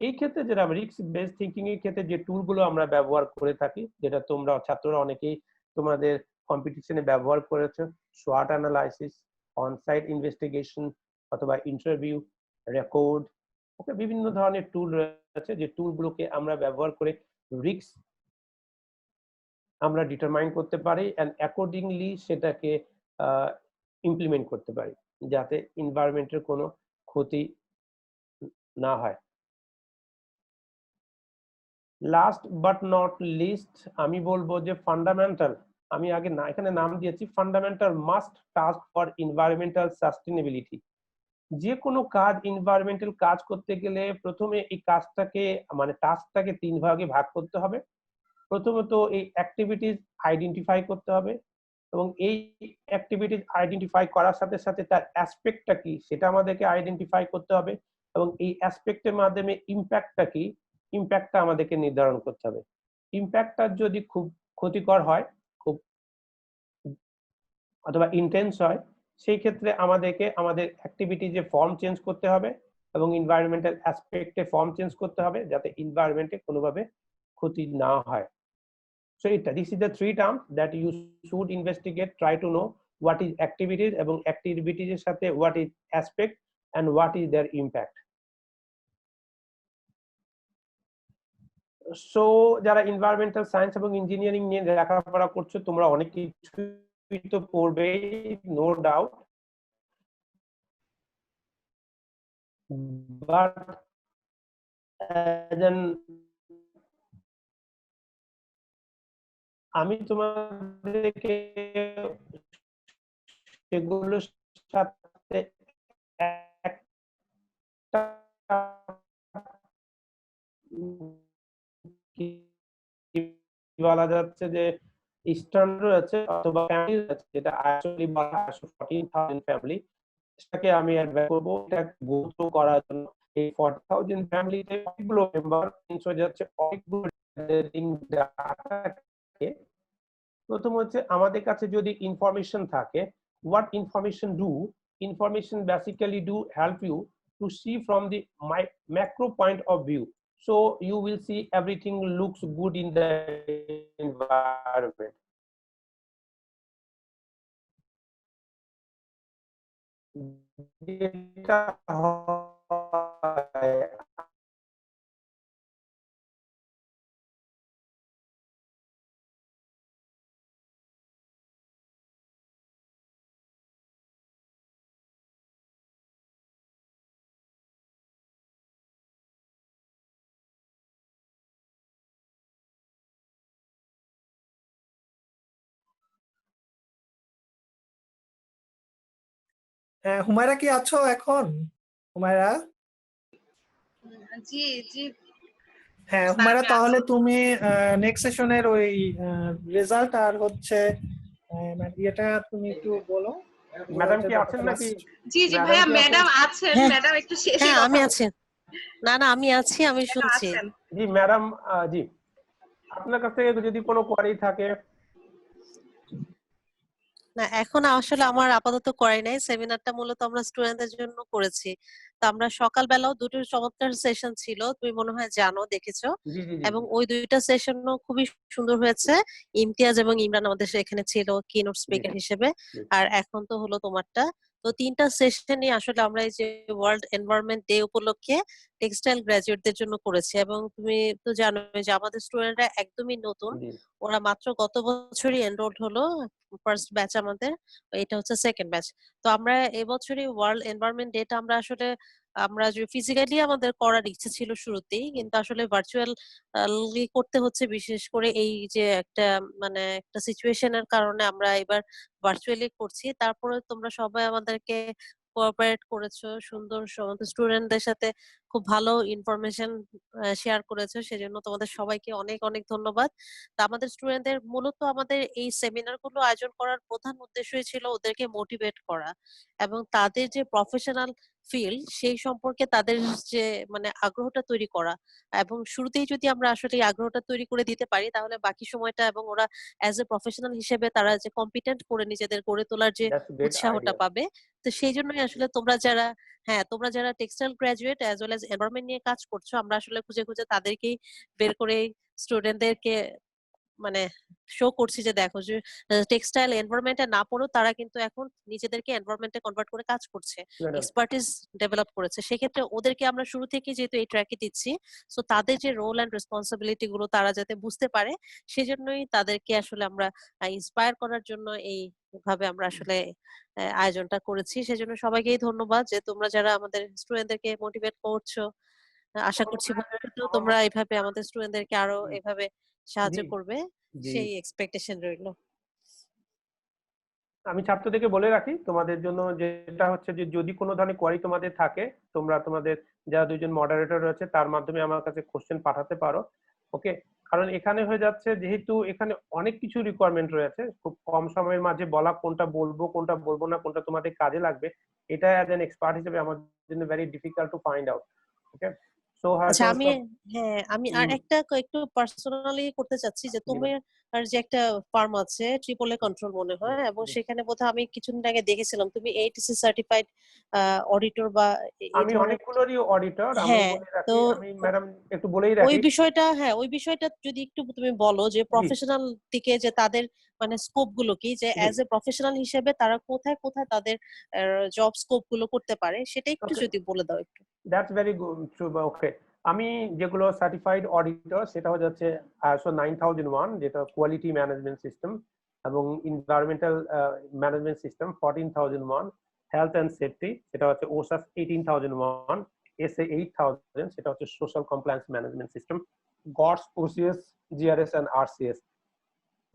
এই ক্ষেত্রে যেটা রিস্ক বেস থিঙ্কিং এর ক্ষেত্রে যে টুলগুলো আমরা ব্যবহার করে থাকি, যেটা তোমরা ছাত্ররা অনেকেই তোমাদের কম্পিটিশনে ব্যবহার করেছো, SWOT অ্যানালাইসিস, অনসাইট ইনভেস্টিগেশন অথবা ইন্টারভিউ, রেকর্ড, ওকে বিভিন্ন ধরনের টুল রয়েছে যে টুলগুলোকে আমরা ব্যবহার করে রিস্ক আমরা ডিটারমাইন করতে পারি এন্ড অ্যাকর্ডিংলি সেটাকে ইমপ্লিমেন্ট করতে পারি যাতে এনভায়রনমেন্টের কোনো ক্ষতি না হয়। লাস্ট বাট নট লিস্ট আমি বলবো যে ফান্ডামেন্টাল, আমি আগে না এখানে নাম দিয়েছি fundamental must task for environmental sustainability. যে কোনো কাজ এনভায়রনমেন্টাল কাজ করতে গেলে প্রথমে এই কাজটাকে মানে টাস্কটাকে 3 ভাগে ভাগ করতে হবে। প্রথমত এই অ্যাক্টিভিটিস আইডেন্টিফাই করতে হবে এবং এই অ্যাক্টিভিটিস আইডেন্টিফাই করার সাথে সাথে তার অ্যাসপেক্টটা কি সেটা আমাদেরকে আইডেন্টিফাই করতে হবে এবং এই অ্যাসপেক্টের মাধ্যমে ইমপ্যাক্টটা কি ইমপ্যাক্টটা আমাদেরকে নির্ধারণ করতে হবে। ইমপ্যাক্টটা যদি খুব ক্ষতিকর হয়, খুব অথবা ইন্টেন্স হয়, সেই ক্ষেত্রে আমাদেরকে আমাদের অ্যাক্টিভিটিজে ফর্ম চেঞ্জ করতে হবে এবং এনভায়রনমেন্টাল অ্যাসপেক্টে ফর্ম চেঞ্জ করতে হবে যাতে এনভায়রনমেন্টে কোনোভাবে ক্ষতি না হয়। So this is the 3 terms that you should investigate, try to know what is activities এবং activities এর সাথে what is aspect and what is their impact. So যারা এনভায়রনমেন্টাল সায়েন্স এবং ইঞ্জিনিয়ারিং নিয়ে লেখাপড়া করছো তোমরা অনেক কিছুই তো পড়বে, নো ডাউট, বাট আমি তোমাদেরকে সেগুলোর সাথে একটা কি বলা যাচ্ছে যে স্ট্যান্ডার্ড আছে অথবা ফ্যামিলি আছে যেটা অ্যাকচুয়ালি বলা হয় 14,000 ফ্যামিলি, সেটাকে আমি অ্যাডভাইস করব এটা গো থ্রু করার জন্য। এই 40,000 ফ্যামিলিতে অনেকগুলো মেম্বার চেঞ্জ হয়ে যাচ্ছে, অনেকগুলো ডাটাকে প্রথম হচ্ছে আমাদের কাছে যদি ইনফরমেশন থাকে, what information do, information basically do help you to see from the macro point of view, so you will see everything looks good in the environment. যেটা হয় হুমায়রা কি আছো এখন? হুমায়রা? জি জি হ্যাঁ স্যার হুমায়রা, আমি তাহলে আছি। তুমি নেক্সট সেশনের ওই রেজাল্ট আর হচ্ছে এটা তুমি একটু বলো। ম্যাডাম কি আছেন নাকি? জি জি ম্যাডাম ভাইয়া কি আছেন? ম্যাডাম আছেন, হ্যাঁ ম্যাডাম একটু শেষে হ্যাঁ কথা আমি বলুন। আছি। না না আমি আছি, আমি ম্যাডাম শুনছি। আছেন। জি ম্যাডাম, জি আপনার কাছ থেকে যদি কোনো কোয়ারি থাকে। না এখন আসলে আমার আপাতত করাই নাই, সেমিনারটা মূলত আমরা স্টুডেন্টদের জন্য করেছি। তো আমরা সকালবেলাও দুটো চমৎকার সেশন ছিল, তুমি মনে হয় জানো, দেখেছো, জি জি জি এবং ওই দুইটা সেশনও খুবই সুন্দর হয়েছে। ইমতিয়াজ এবং ইমরান আমাদের এখানে ছিল কিনোট স্পিকার হিসেবে, আর এখন তো হলো তোমারটা। তো 3টা সেশনই আসলে আমরা এই যে ওয়ার্ল্ড এনভায়রনমেন্ট ডে উপলক্ষে টেক্সটাইল গ্রাজুয়েটদের জন্য করেছি। এবং তুমি তো জানোই যে আমাদের স্টুডেন্টরা একদমই নতুন, জি ওরা মাত্র গত বছরই এনরোলড হলো, ফার্স্ট ব্যাচ আমাদের, এটা হচ্ছে সেকেন্ড ব্যাচ। তো আমরা এবছরই ওয়ার্ল্ড এনভায়রনমেন্ট ডেটা আমরা আসলে আমরা যে ফিজিক্যালি আমাদের করার ইচ্ছে ছিল শুরুতেই, কিন্তু আসলে ভার্চুয়াল করতে হচ্ছে, বিশেষ করে এই যে একটা মানে একটা সিচুয়েশনের কারণে আমরা এবার ভার্চুয়ালি করছি। তারপরে তোমরা সবাই আমাদেরকে কোঅপারেট করেছো, সুন্দর আমাদের স্টুডেন্টদের সাথে খুব ভালো ইনফরমেশন শেয়ার করেছো, সেজন্য তোমাদের সবাইকে অনেক অনেক ধন্যবাদ। তা আমাদের স্টুডেন্টদের মূলত আমাদের এই সেমিনার গুলো আয়োজন করার প্রধান উদ্দেশ্যই ছিল ওদেরকে মোটিভেট করা এবং তাদের যে প্রফেশনাল ফিল্ড সেই সম্পর্কে তাদের যে মানে আগ্রহটা তৈরি করা, এবং শুরুতেই যদি আমরা আসলে এই আগ্রহটা তৈরি করে দিতে পারি তাহলে বাকি সময়টা, এবং ওরা অ্যাজ এ প্রফেশনাল হিসেবে তারা যে কম্পিটেন্ট করে নিজেদের গড়ে তোলার যে দ্যাটস গ্রেট উৎসাহটা আইডিয়া। পাবে। তো সেই জন্যই আসলে তোমরা যারা textile graduate as well as environment নিয়ে কাজ করছো, আমরা আসলে খুঁজে খুঁজে তাদেরকেই বের করে স্টুডেন্টদেরকে মানে শো করছি যে দেখো যে টেক্সটাইল এনভায়রনমেন্টে না পড়েও তারা কিন্তু এখন নিজেদেরকে এনভায়রনমেন্টে কনভার্ট করে কাজ করছে, ম্যাডাম, এক্সপার্টিস ডেভেলপ করেছে। সেক্ষেত্রে ওদেরকে আমরা শুরু থেকে যেহেতু এই ট্র্যাকে দিচ্ছি, সো তাদের যে রোল এন্ড রেসপন্সিবিলিটি গুলো তারা যাতে বুঝতে পারে, সেজন্যই তাদেরকে আসলে আমরা ইন্সপায়ার করার জন্য এইভাবে আমরা আসলে আয়োজনটা করেছি। সেজন্য সবাইকেই ধন্যবাদ যে তোমরা যারা আমাদের স্টুডেন্টদেরকে মোটিভেট করছো। আশা করছি ভবিষ্যতেও তোমরা এইভাবে আমাদের স্টুডেন্টদেরকে আরো এভাবে সাহায্য জি করবে, জি, সেই এক্সপেকটেশন রইলো। আমি ছাত্রদেরকে বলে রাখি তোমাদের জন্য, যেটা হচ্ছে যে যদি কোনো ধরনের কোয়ারি তোমাদের থাকে, তোমরা তোমাদের যারা দুইজন মডারেটর রয়েছে তার মাধ্যমে আমার কাছে কোশ্চেন পাঠাতে পারো। ওকে, কারণ এখানে হয়ে যাচ্ছে যেহেতু এখানে অনেক কিছু রিকোয়ারমেন্ট রয়েছে, খুব কম সময়ের মাঝে বলা কোনটা বলবো কোনটা বলবো না, কোনটা তোমাদের কাজে লাগবে, এটা অ্যাজ এন এক্সপার্ট হিসেবে আমার জন্য very difficult to find out. Okay, so আচ্ছা, হয়তো সব আমি আর একটা একটু পার্সোনালি করতে চাচ্ছি যে জি, তোমার আর যে একটা ফার্ম আছে ট্রিপল এ কন্ট্রোল মনে হয়, এবং জি। সেখানে বোধহয় আমি কিছুদিন আগে দেখেছিলাম তুমি এইচএসসি সার্টিফাইড অডিটর বা এই আমি ধরনের। অনেকগুলোরই অডিটর, আমি হ্যাঁ, বলে তো রাখি, আমি ম্যাডাম একটু বলেই রাখি। ওই বিষয়টা যদি একটু তুমি বলো যে জি প্রফেশনাল দিকে যে তাদের মানে স্কোপ গুলো কি, যে জি, অ্যাজ এ প্রফেশনাল হিসেবে তারা কোথায় কোথায় তাদের জব স্কোপ গুলো করতে পারে, সেটা একটু ওকে, যদি বলে দাও একটু। That's very good. ওকে, আমি যেগুলো সার্টিফাইড অডিটর সেটা হচ্ছে ISO 9001, যেটা কোয়ালিটি ম্যানেজমেন্ট সিস্টেম, এবং environmental management system 14001, health and safety সেটা হচ্ছে OSHA 18001, SA 8000 সেটা হচ্ছে social compliance management system, GOTS, OCS, GRS and RCS।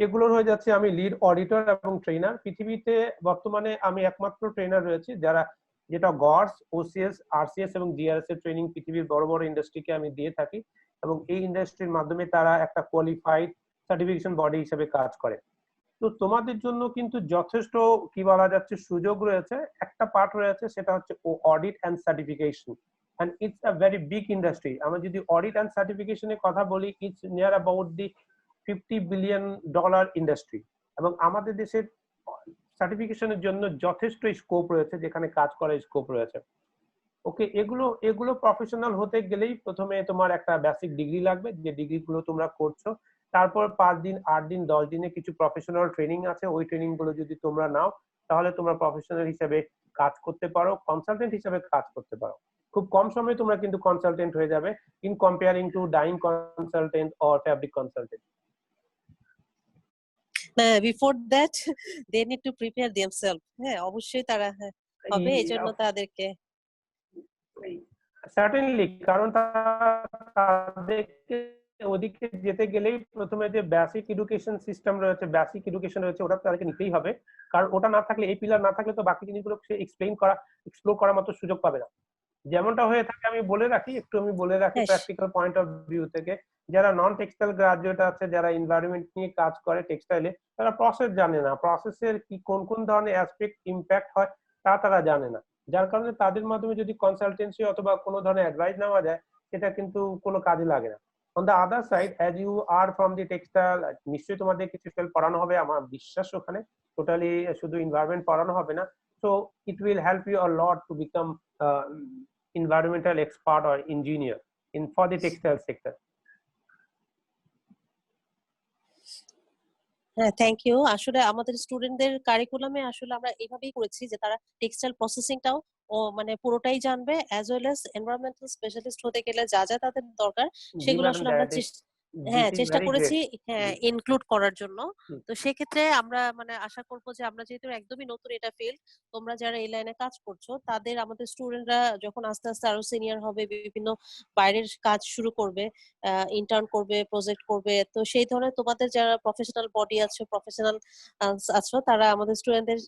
এগুলোর হয়ে যাচ্ছে আমি লিড অডিটর এবং ট্রেনার। পৃথিবীতে বর্তমানে আমি একমাত্র ট্রেনার রয়েছি যারা, যেটা গডস, OCS, RCS এবং GRS এর ট্রেনিং পৃথিবীর বড় বড় ইন্ডাস্ট্রিকে আমি দিয়ে থাকি, এবং এই ইন্ডাস্ট্রির মাধ্যমে তারা একটা কোয়ালিফাইড সার্টিফিকেশন বডি হিসেবে কাজ করে। তো তোমাদের জন্য কিন্তু যথেষ্ট কি বলা যাচ্ছে সুযোগ রয়েছে। একটা পার্ট রয়েছে সেটা হচ্ছে audit and certification, and it's a very big industry. আমরা যদি অডিট অ্যান্ড সার্টিফিকেশনের কথা বলি, it's near about the $50 billion industry, এবং আমাদের দেশের সার্টিফিকেশনের জন্য যথেষ্ট স্কোপ রয়েছে, যেখানে কাজ করার স্কোপ রয়েছে। ওকে, এগুলো এগুলো প্রফেশনাল হতে গেলেই প্রথমে তোমার একটা বেসিক ডিগ্রি লাগবে, যে ডিগ্রি গুলো তোমরা করছো। তারপর 5 দিন, 8 দিন, 10 দিনে কিছু প্রফেশনাল ট্রেনিং আছে, ওই ট্রেনিং গুলো যদি তোমরা নাও তাহলে তোমরা প্রফেশনাল হিসেবে কাজ করতে পারো, কনসালটেন্ট হিসেবে কাজ করতে পারো। খুব কম সময়ে তোমরা কিন্তু কনসালটেন্ট হয়ে যাবে, in comparing to dyeing consultant or fabric consultant. Before that they need to prepare themselves. হ্যাঁ, অবশ্যই তারা হবে, এই জন্য তাদেরকে সার্টেনলি, কারণ তাদেরকে ওদিকে যেতে গেলেই প্রথমে যে বেসিক এডুকেশন সিস্টেম রয়েছে, বেসিক এডুকেশন রয়েছে, ওটা তাদেরকে নিতেই হবে। কারণ ওটা না থাকলে, এই পিলার না থাকলে তো বাকি জিনিসগুলো সে এক্সপ্লোর করার মতো সুযোগ পাবে না। যেমনটা হয়ে থাকে, আমি বলে রাখি হ্যাঁ। প্র্যাকটিক্যাল পয়েন্ট অফ ভিউ থেকে, যারা নন টেক্সটাইল গ্রাজুয়েট আছে, যারা এনভায়রনমেন্ট নিয়ে কাজ করে টেক্সটাইলে, তারা প্রসেস জানে না, প্রসেসের কি কোন কোন ধরনের অ্যাসপেক্ট ইম্প্যাক্ট হয় তারা জানে না। যার কারণে তাদের মাধ্যমে যদি কনসালটেন্সি অথবা কোনো ধরনের অ্যাডভাইস নেওয়া যায়, সেটা কিন্তু কোনো কাজে লাগে না। On the other side, as you are from the textile, নিশ্চয়ই তোমাদের কিছু সেল পড়ানো হবে, আমার বিশ্বাস ওখানে টোটালি শুধু এনভায়রনমেন্ট পড়ানো হবে না। So it will help you a lot to become environmental expert or engineer in for the textile sector. হ্যাঁ, থ্যাংক ইউ। আসলে আমাদের স্টুডেন্টদের কারিকুলামে আসলে আমরা এইভাবেই করেছি যে তারা টেক্সটাইল প্রসেসিংটাও মানে পুরোটাই জানবে, as well as environmental specialist হতে গেলে যা যা তাদের দরকার জি সেগুলো ম্যাডাম, আসলে আমরা this is চেষ্টা very করেছি great. ইনক্লুড করার জন্য। জি, তো সেক্ষেত্রে আমরা মানে আশা করব যে আমরা যেহেতু একদমই নতুন এটা ফিল্ড, তোমরা যারা এই লাইনে কাজ করছো তাদের, আমাদের স্টুডেন্টরা যখন আস্তে আস্তে আরো সিনিয়র হবে, বিভিন্ন বাইরের কাজ শুরু করবে, ইন্টার্ন করবে, প্রজেক্ট করবে, তো সেই ধরনের তোমাদের যারা প্রফেশনাল বডি আছে, প্রফেশনাল আছো, তারা আমাদের স্টুডেন্টদের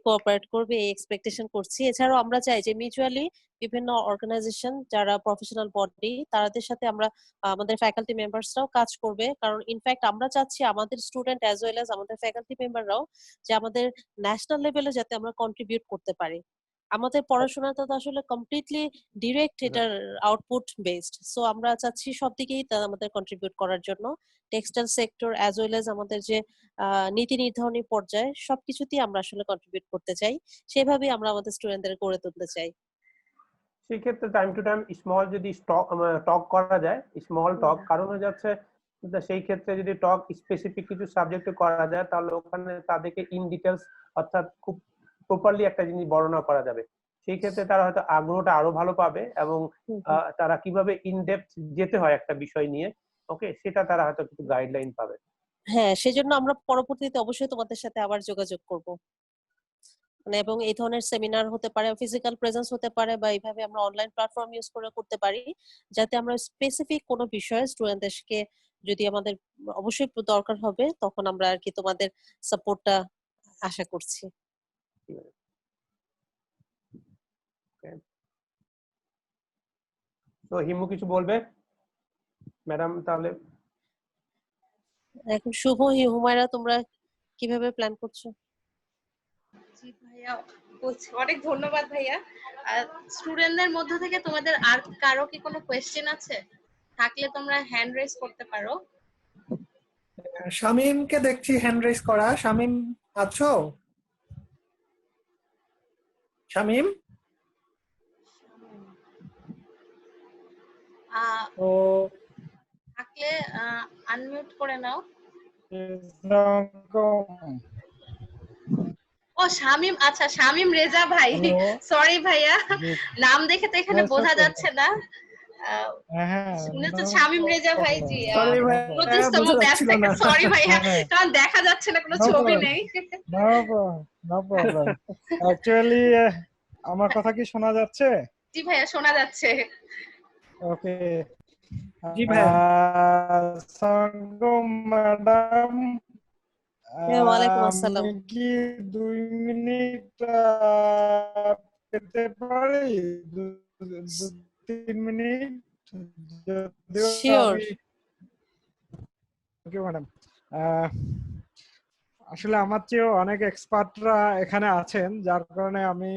কোঅপারেট করবে এই এক্সপেকটেশন করছি। এছাড়াও আমরা চাই যে মিউচুয়ালি বিভিন্ন অর্গানাইজেশন যারা প্রফেশনাল বডি, তাদের সাথে আমরা আমাদের ফ্যাকাল্টি মেম্বারসরাও কাজ করবে, কারণ ইনফ্যাক্ট আমরা চাচ্ছি আমাদের স্টুডেন্ট অ্যাজ ওয়েল অ্যাজ আমাদের ফ্যাকাল্টি মেম্বাররাও যে আমাদের ন্যাশনাল লেভেলে যাতে আমরা কন্ট্রিবিউট করতে পারি। আমাদের পড়াশোনাটা তো আসলে কমপ্লিটলি ডিরেক্ট এটার আউটপুট বেসড, সো আমরা চাচ্ছি সব দিকেই আমাদের কন্ট্রিবিউট করার জন্য। Textile sector as well as আমাদের যে নীতি নির্ধারণী পর্যায়ে সবকিছুতেই আমরা আসলে কন্ট্রিবিউট করতে চাই, সেভাবেই আমরা আমাদের স্টুডেন্টদের গড়ে তুলতে চাই। সেই ক্ষেত্রে টাইম টু টাইম স্মল যদি টক করা যায়, স্মল টক, কারণ হয়ে যাচ্ছে সেই ক্ষেত্রে যদি টক স্পেসিফিক কিছু সাবজেক্টে করা যায় তাহলে ওখানে তাদেরকে ইন ডিটেলস অর্থাৎ খুব প্রপারলি একটা জিনিস বর্ণনা করা যাবে। সেই ক্ষেত্রে তারা হয়তো আগ্রহটা আরো ভালো পাবে এবং তারা কিভাবে ইন ডেপথ যেতে হয় একটা বিষয় নিয়ে, ওকে, সেটা তারা হয়তো কিছু গাইডলাইন পাবে। হ্যাঁ, সেজন্য আমরা পরবর্তীতে অবশ্যই তোমাদের সাথে আবার যোগাযোগ করব, মানে এবং এই ধরনের সেমিনার হতে পারে, ফিজিক্যাল প্রেজেন্স হতে পারে, বা এইভাবে আমরা অনলাইন প্ল্যাটফর্ম ইউজ করে করতে পারি, যাতে আমরা স্পেসিফিক কোনো বিষয়ে স্টুডেন্টদেরকে, যদি আমাদের অবশ্যই দরকার হবে তখন আমরা আর কি তোমাদের সাপোর্টটা আশা করছি। তো হিমু কিছু বলবে ম্যাডাম? তাহলে এখন শুভ, হুমায়রা, তোমরা কিভাবে প্ল্যান করছো? জি ভাইয়া, বলছি অনেক ধন্যবাদ ভাইয়া। স্টুডেন্টদের মধ্য থেকে তোমাদের আর কারো কি কোনো কোয়েশ্চেন আছে? থাকলে তোমরা হ্যান্ড রেজ করতে পারো। শামীমকে দেখছি হ্যান্ড রেজ করা। শামীম আছো? শামীম ও থাকলে আনমিউট করে নাও। ও শামীম, আচ্ছা শামীম রেজা ভাই, সরি ভাইয়া, নাম দেখে তো এখানে বোঝা যাচ্ছে না। শুনেছো শামীম রেজা ভাই? জি, সরি ভাই, 29তম ব্যাচ থেকে। সরি ভাইয়া, কারণ দেখা যাচ্ছে না, কোনো ছবি নেই। No problem. অ্যাকচুয়ালি আমার কথা কি শোনা যাচ্ছে? জি ভাইয়া, শোনা যাচ্ছে। ওকে। জি ভাইয়া। সালাম ম্যাডাম, ওয়ালাইকুম আসসালাম। আমি কি 2 মিনিট পেতে পারি? 2-3 মিনিট? যদিও শিওর। আমি ওকে ম্যাডাম, আসলে আমার চেয়েও অনেক এক্সপার্টরা এখানে আছেন, যার কারণে আমি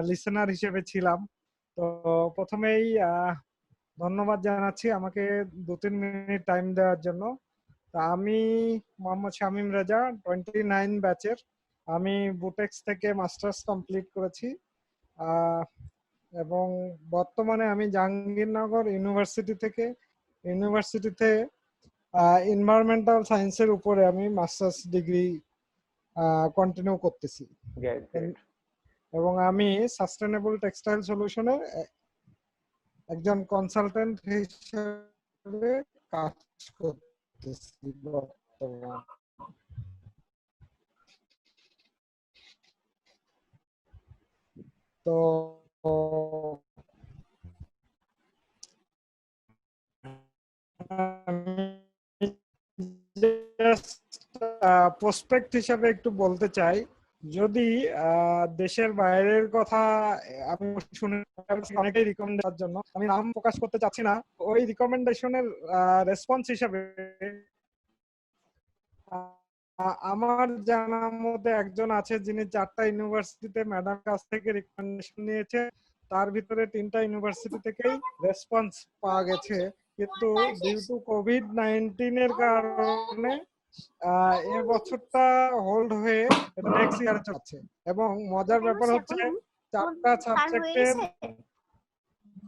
লিসেনার হিসেবে ছিলাম। তো প্রথমেই ধন্যবাদ জানাচ্ছি আমাকে 2-3 মিনিট টাইম দেওয়ার জন্য। তা আমি মোহাম্মদ শামীম রেজা, 29 ব্যাচের। আমি বুটেক্স থেকে মাস্টার্স কমপ্লিট করেছি এবং বর্তমানে আমি জাহাঙ্গীরনগর ইউনিভার্সিটিতে এনভায়রনমেন্টাল সায়েন্সের উপরে আমি মাস্টার্স ডিগ্রি কন্টিনিউ করতেছি এবং আমি সাস্টেনেবল টেক্সটাইল সলিউশনের একজন কনসালটেন্ট হিসেবে কাজ করতেছি বর্তমানে। তো প্রসপেক্ট হিসাবে একটু বলতে চাই, যদি দেশের বাইরের কথা আমি শুনে অনেকেই রিকমেন্ডের জন্য আমি নাম প্রকাশ করতে চাচ্ছি না, ওই রিকমেন্ডেশনের রেসপন্স হিসাবে আমার জানার মধ্যে একজন আছে যিনি 4টা ইউনিভার্সিটিতে ম্যাডাম কাছ থেকে রিকমেন্ডেশন নিয়েছে, তার ভিতরে 3টা ইউনিভার্সিটি থেকেই রেসপন্স পাওয়া গেছে, কিন্তু ডিউ টু কোভিড-19 এর কারণে এই বছরটা হোল্ড হয়ে নেক্সট ইয়ারে চলছে। এবং মজার ব্যাপার হচ্ছে 4টা সাবজেক্টের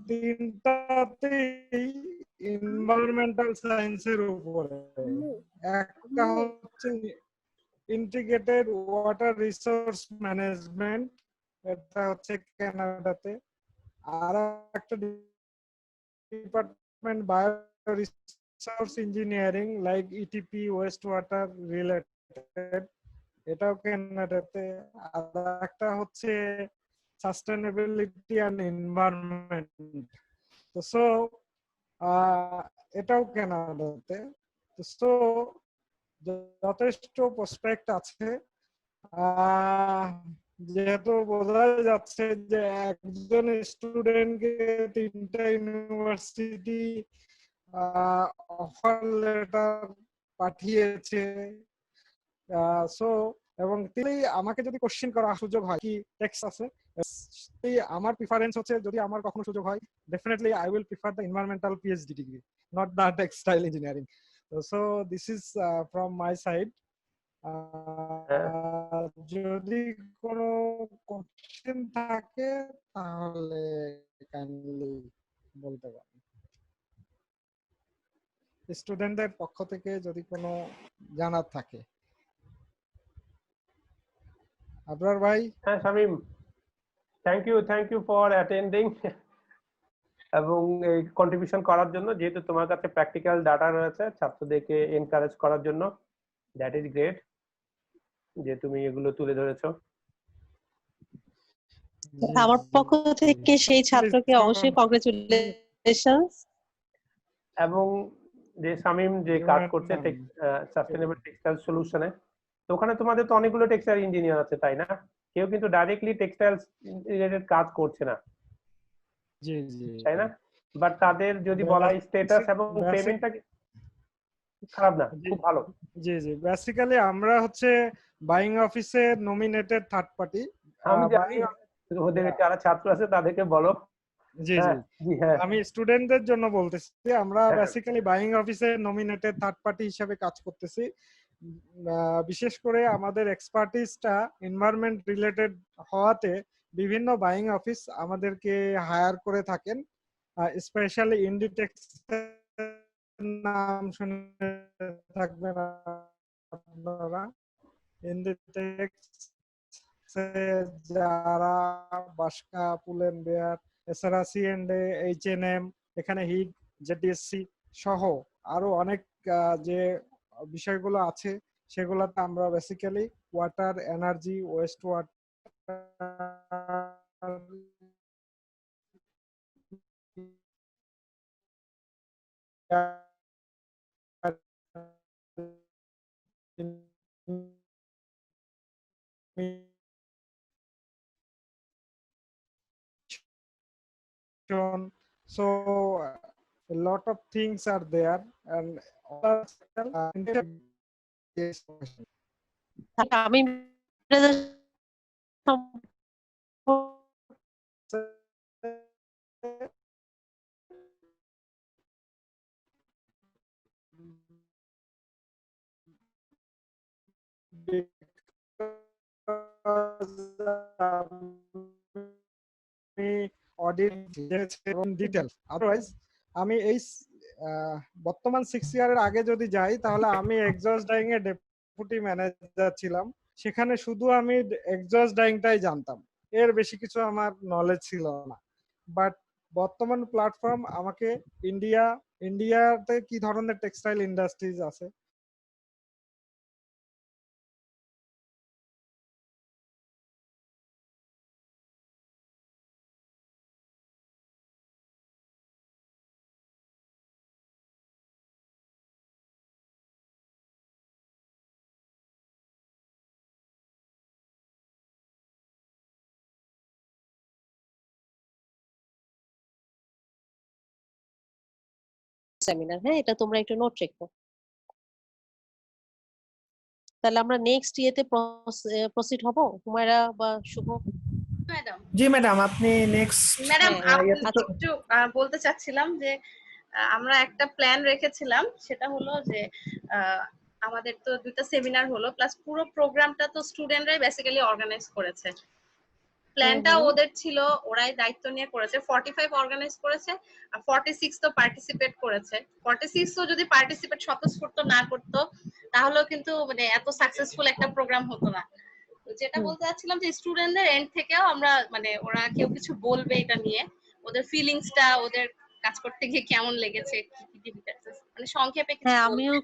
3টাতেই এনভায়রনমেন্টাল সায়েন্সের উপরে। একটা হচ্ছে ইন্টিগ্রেটেড ওয়াটার রিসোর্স ম্যানেজমেন্ট, এটা হচ্ছে কানাডাতে। আর একটা department bio resource engineering like ETP West water related, এটাও কানাডাতে। আর একটা হচ্ছে সাস্টেনেবিলিটি অ্যান্ড এনভায়রনমেন্ট, তো সো এটাও কানাডাতে। তো সো যথেষ্ট প্রসপেক্ট আছে, যেহেতু বোঝা যাচ্ছে যে একজন স্টুডেন্টকে 3টা ইউনিভার্সিটি অফার লেটার পাঠিয়েছে। সো এবং তিনি আমাকে যদি কোশ্চেন করার সুযোগ হয় কি টেক্সট আছে, আমার প্রিফারেন্স হচ্ছে যদি আমার কখনো সুযোগ হয় definitely I will prefer the environmental PhD degree, not the textile engineering. So this is from my side. যদি কোনো কোশ্চেন থাকে তাহলে কাইন্ডলি বলতে পারেন, স্টুডেন্টদের পক্ষ থেকে যদি কোনো জানার থাকে। আবরার ভাই। হ্যাঁ Shamim, thank you for attending এবং এই কন্ট্রিবিউশন করার জন্য। যেহেতু তোমার কাছে প্র্যাকটিক্যাল ডাটা রয়েছে ছাত্রদেরকে এনকারেজ করার জন্য, দ্যাট ইজ গ্রেট যে তুমি এগুলো তুলে ধরেছো। আমার পক্ষ থেকে সেই ছাত্রকে অবশ্যই কংগ্রেচুলেশনস। এবং যে শামীম যে কাজ করছে সাস্টেনেবল টেক্সটাইল সলিউশনে, তো ওখানে তোমাদের তো অনেকগুলো টেক্সটাইল ইঞ্জিনিয়ার আছে তাই না? কেউ কিন্তু ডাইরেক্টলি টেক্সটাইল রিলেটেড কাজ করছে না, জি জি তাই না? বাট তাদের যদি বলা হয় স্ট্যাটাস এবং পেমেন্টটা খারাপ না, খুব ভালো। জি জি বেসিক্যালি আমরা হচ্ছে বাইং অফিসে নমিনেটেড থার্ড পার্টি। আমি জানি ওদের যারা ছাত্র আছে তাদেরকে বলো। জি জি আমি স্টুডেন্টদের জন্য বলতেছি, আমরা বেসিক্যালি বাইং অফিসে নমিনেটেড থার্ড পার্টি হিসেবে কাজ করতেছি। বিশেষ করে আমাদের এক্সপার্টিসটা এনভায়রনমেন্ট রিলেটেড হওয়াতে বিভিন্ন বাইং অফিস আমাদেরকে হায়ার করে থাকেন। স্পেশালি ইন্ডিটেক্স নাম শুনে থাকবেন আপনারা। ইন্ডিটেক্স যারা বাসকা, পুলেন বেয়ার, এছাড়া C&A, H&M, এখানে হিট, জেডিএসসি সহ আরো অনেক যে বিষয়গুলো আছে সেগুলোতে আমরা basically water, energy, West water, so a lot of things are there and আমি অডিট ডিটেল। আদারওয়াইজ আমি এই বর্তমান 6 ইয়ারের আগে যদি যাই তাহলে আমি এক্সজস্ট ডাইং এর ডেপুটি ম্যানেজার ছিলাম। সেখানে শুধু আমি এক্সজস্ট ডাইংটাই জানতাম, এর বেশি কিছু আমার নলেজ ছিল না। বাট বর্তমান প্ল্যাটফর্ম আমাকে ইন্ডিয়াতে কি ধরনের টেক্সটাইল ইন্ডাস্ট্রিজ আছে, সেমিনার। হ্যাঁ, এটা তোমরা একটু নোট রেখো। তাহলে আমরা নেক্সট ইয়েতে প্রসিড হব, হুমায়রা বা শুভ। ম্যাডাম। জি ম্যাডাম, আপনি নেক্সট। ম্যাডাম একটু বলতে চাচ্ছিলাম যে আমরা একটা প্ল্যান রেখেছিলাম, সেটা হলো যে আমাদের তো দুটো সেমিনার হলো, প্লাস পুরো প্রোগ্রামটা তো স্টুডেন্টরাই বেসিক্যালি অর্গানাইজ করেছে। প্ল্যানটা ওদের ছিল, ওরাই দায়িত্ব নিয়ে করেছে। 45 অর্গানাইজ করেছে আর 46 তো পার্টিসিপেট করেছে। 46 তো যদি পার্টিসিপেট স্বতঃস্ফূর্ত না করতো তাহলেও কিন্তু মানে এত সাকসেসফুল একটা প্রোগ্রাম হতো না। যেটা বলতে চাচ্ছিলাম যে স্টুডেন্টদের এন্ড থেকেও আমরা মানে ওরা কেউ কিছু বলবে এটা নিয়ে, ওদের ফিলিংসটা, ওদের কাজ করতে গিয়ে কেমন লেগেছে, কি কি মানে সংক্ষেপে কিছু। হ্যাঁ, আমিও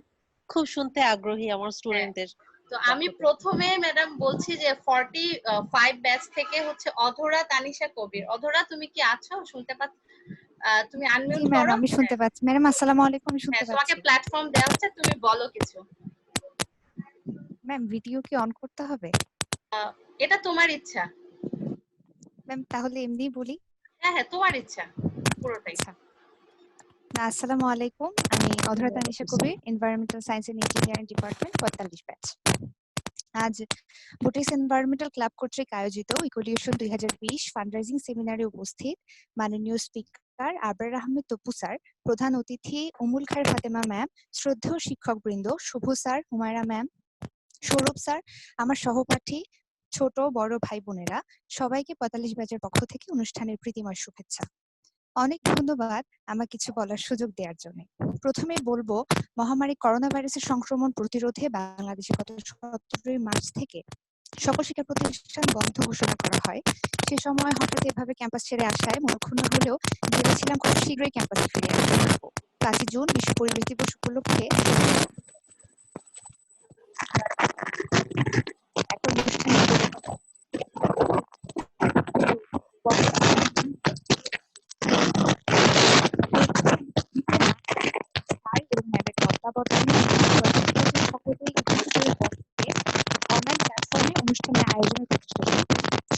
খুব শুনতে আগ্রহী আমার স্টুডেন্টদের। তো আমি প্রথমে ম্যাডাম বলছি যে 45 ব্যাচ থেকে হচ্ছে অধরা তানিশা কবির। অধরা তুমি কি আছো, শুনতে পাচ্ছ? তুমি আনমিউট করো। ম্যাম আমি শুনতে পাচ্ছি। ম্যাডাম আসসালামু আলাইকুম, আমি শুনতে পাচ্ছি। তোমাকে প্ল্যাটফর্ম দেওয়া হচ্ছে, তুমি বলো কিছু। ম্যাম ভিডিও কি অন করতে হবে? এটা তোমার ইচ্ছা ম্যাম, তাহলে এমনিই বলি। হ্যাঁ হ্যাঁ, তোমার ইচ্ছা পুরোটাই। আসসালামু আলাইকুম, আমি Adhora Tanisha Kabir, environmental science and engineering department 45 batch. আজ বুটিস এনভায়রনমেন্টাল ক্লাব কর্তৃক আয়োজিত ইকোলিউশন 2020 ফান্ডরাইজিং সেমিনারে উপস্থিত মাননীয় স্পিকার আবরার আহমেদ তপু স্যার, প্রধান অতিথি উমুল খায়ের ফাতেমা ম্যাম, শ্রদ্ধেয় শিক্ষকবৃন্দ, Shuvo sir, Humayra ma'am, Sourav sir, আমার সহপাঠী, ছোট বড় ভাই বোনেরা, সবাইকে 45 ব্যাচের পক্ষ থেকে অনুষ্ঠানের প্রীতিময় শুভেচ্ছা। অনেক ধন্যবাদ আমাকে কিছু বলার সুযোগ দেওয়ার জন্য। প্রথমে বলবো, মহামারী করোনা ভাইরাসের সংক্রমণ প্রতিরোধে বাংলাদেশে গত 17 মার্চ থেকে সকল শিক্ষা প্রতিষ্ঠান বন্ধ ঘোষণা করা হয়। সে সময় হঠাৎ এভাবে ক্যাম্পাস ছেড়ে আসায় মনক্ষুণ্ণ হলেও ভেবেছিলাম খুব শীঘ্রই ক্যাম্পাসে ফিরে আসতে পারবো। 5 জুন বিশ্ব পরিবেশ দিবস উপলক্ষে একটা অনুষ্ঠানে স্যার এবং ম্যামের তত্ত্বাবধানে সকলেই অনলাইন প্ল্যাটফর্মে অনুষ্ঠানের আয়োজনের প্রচেষ্টা করি।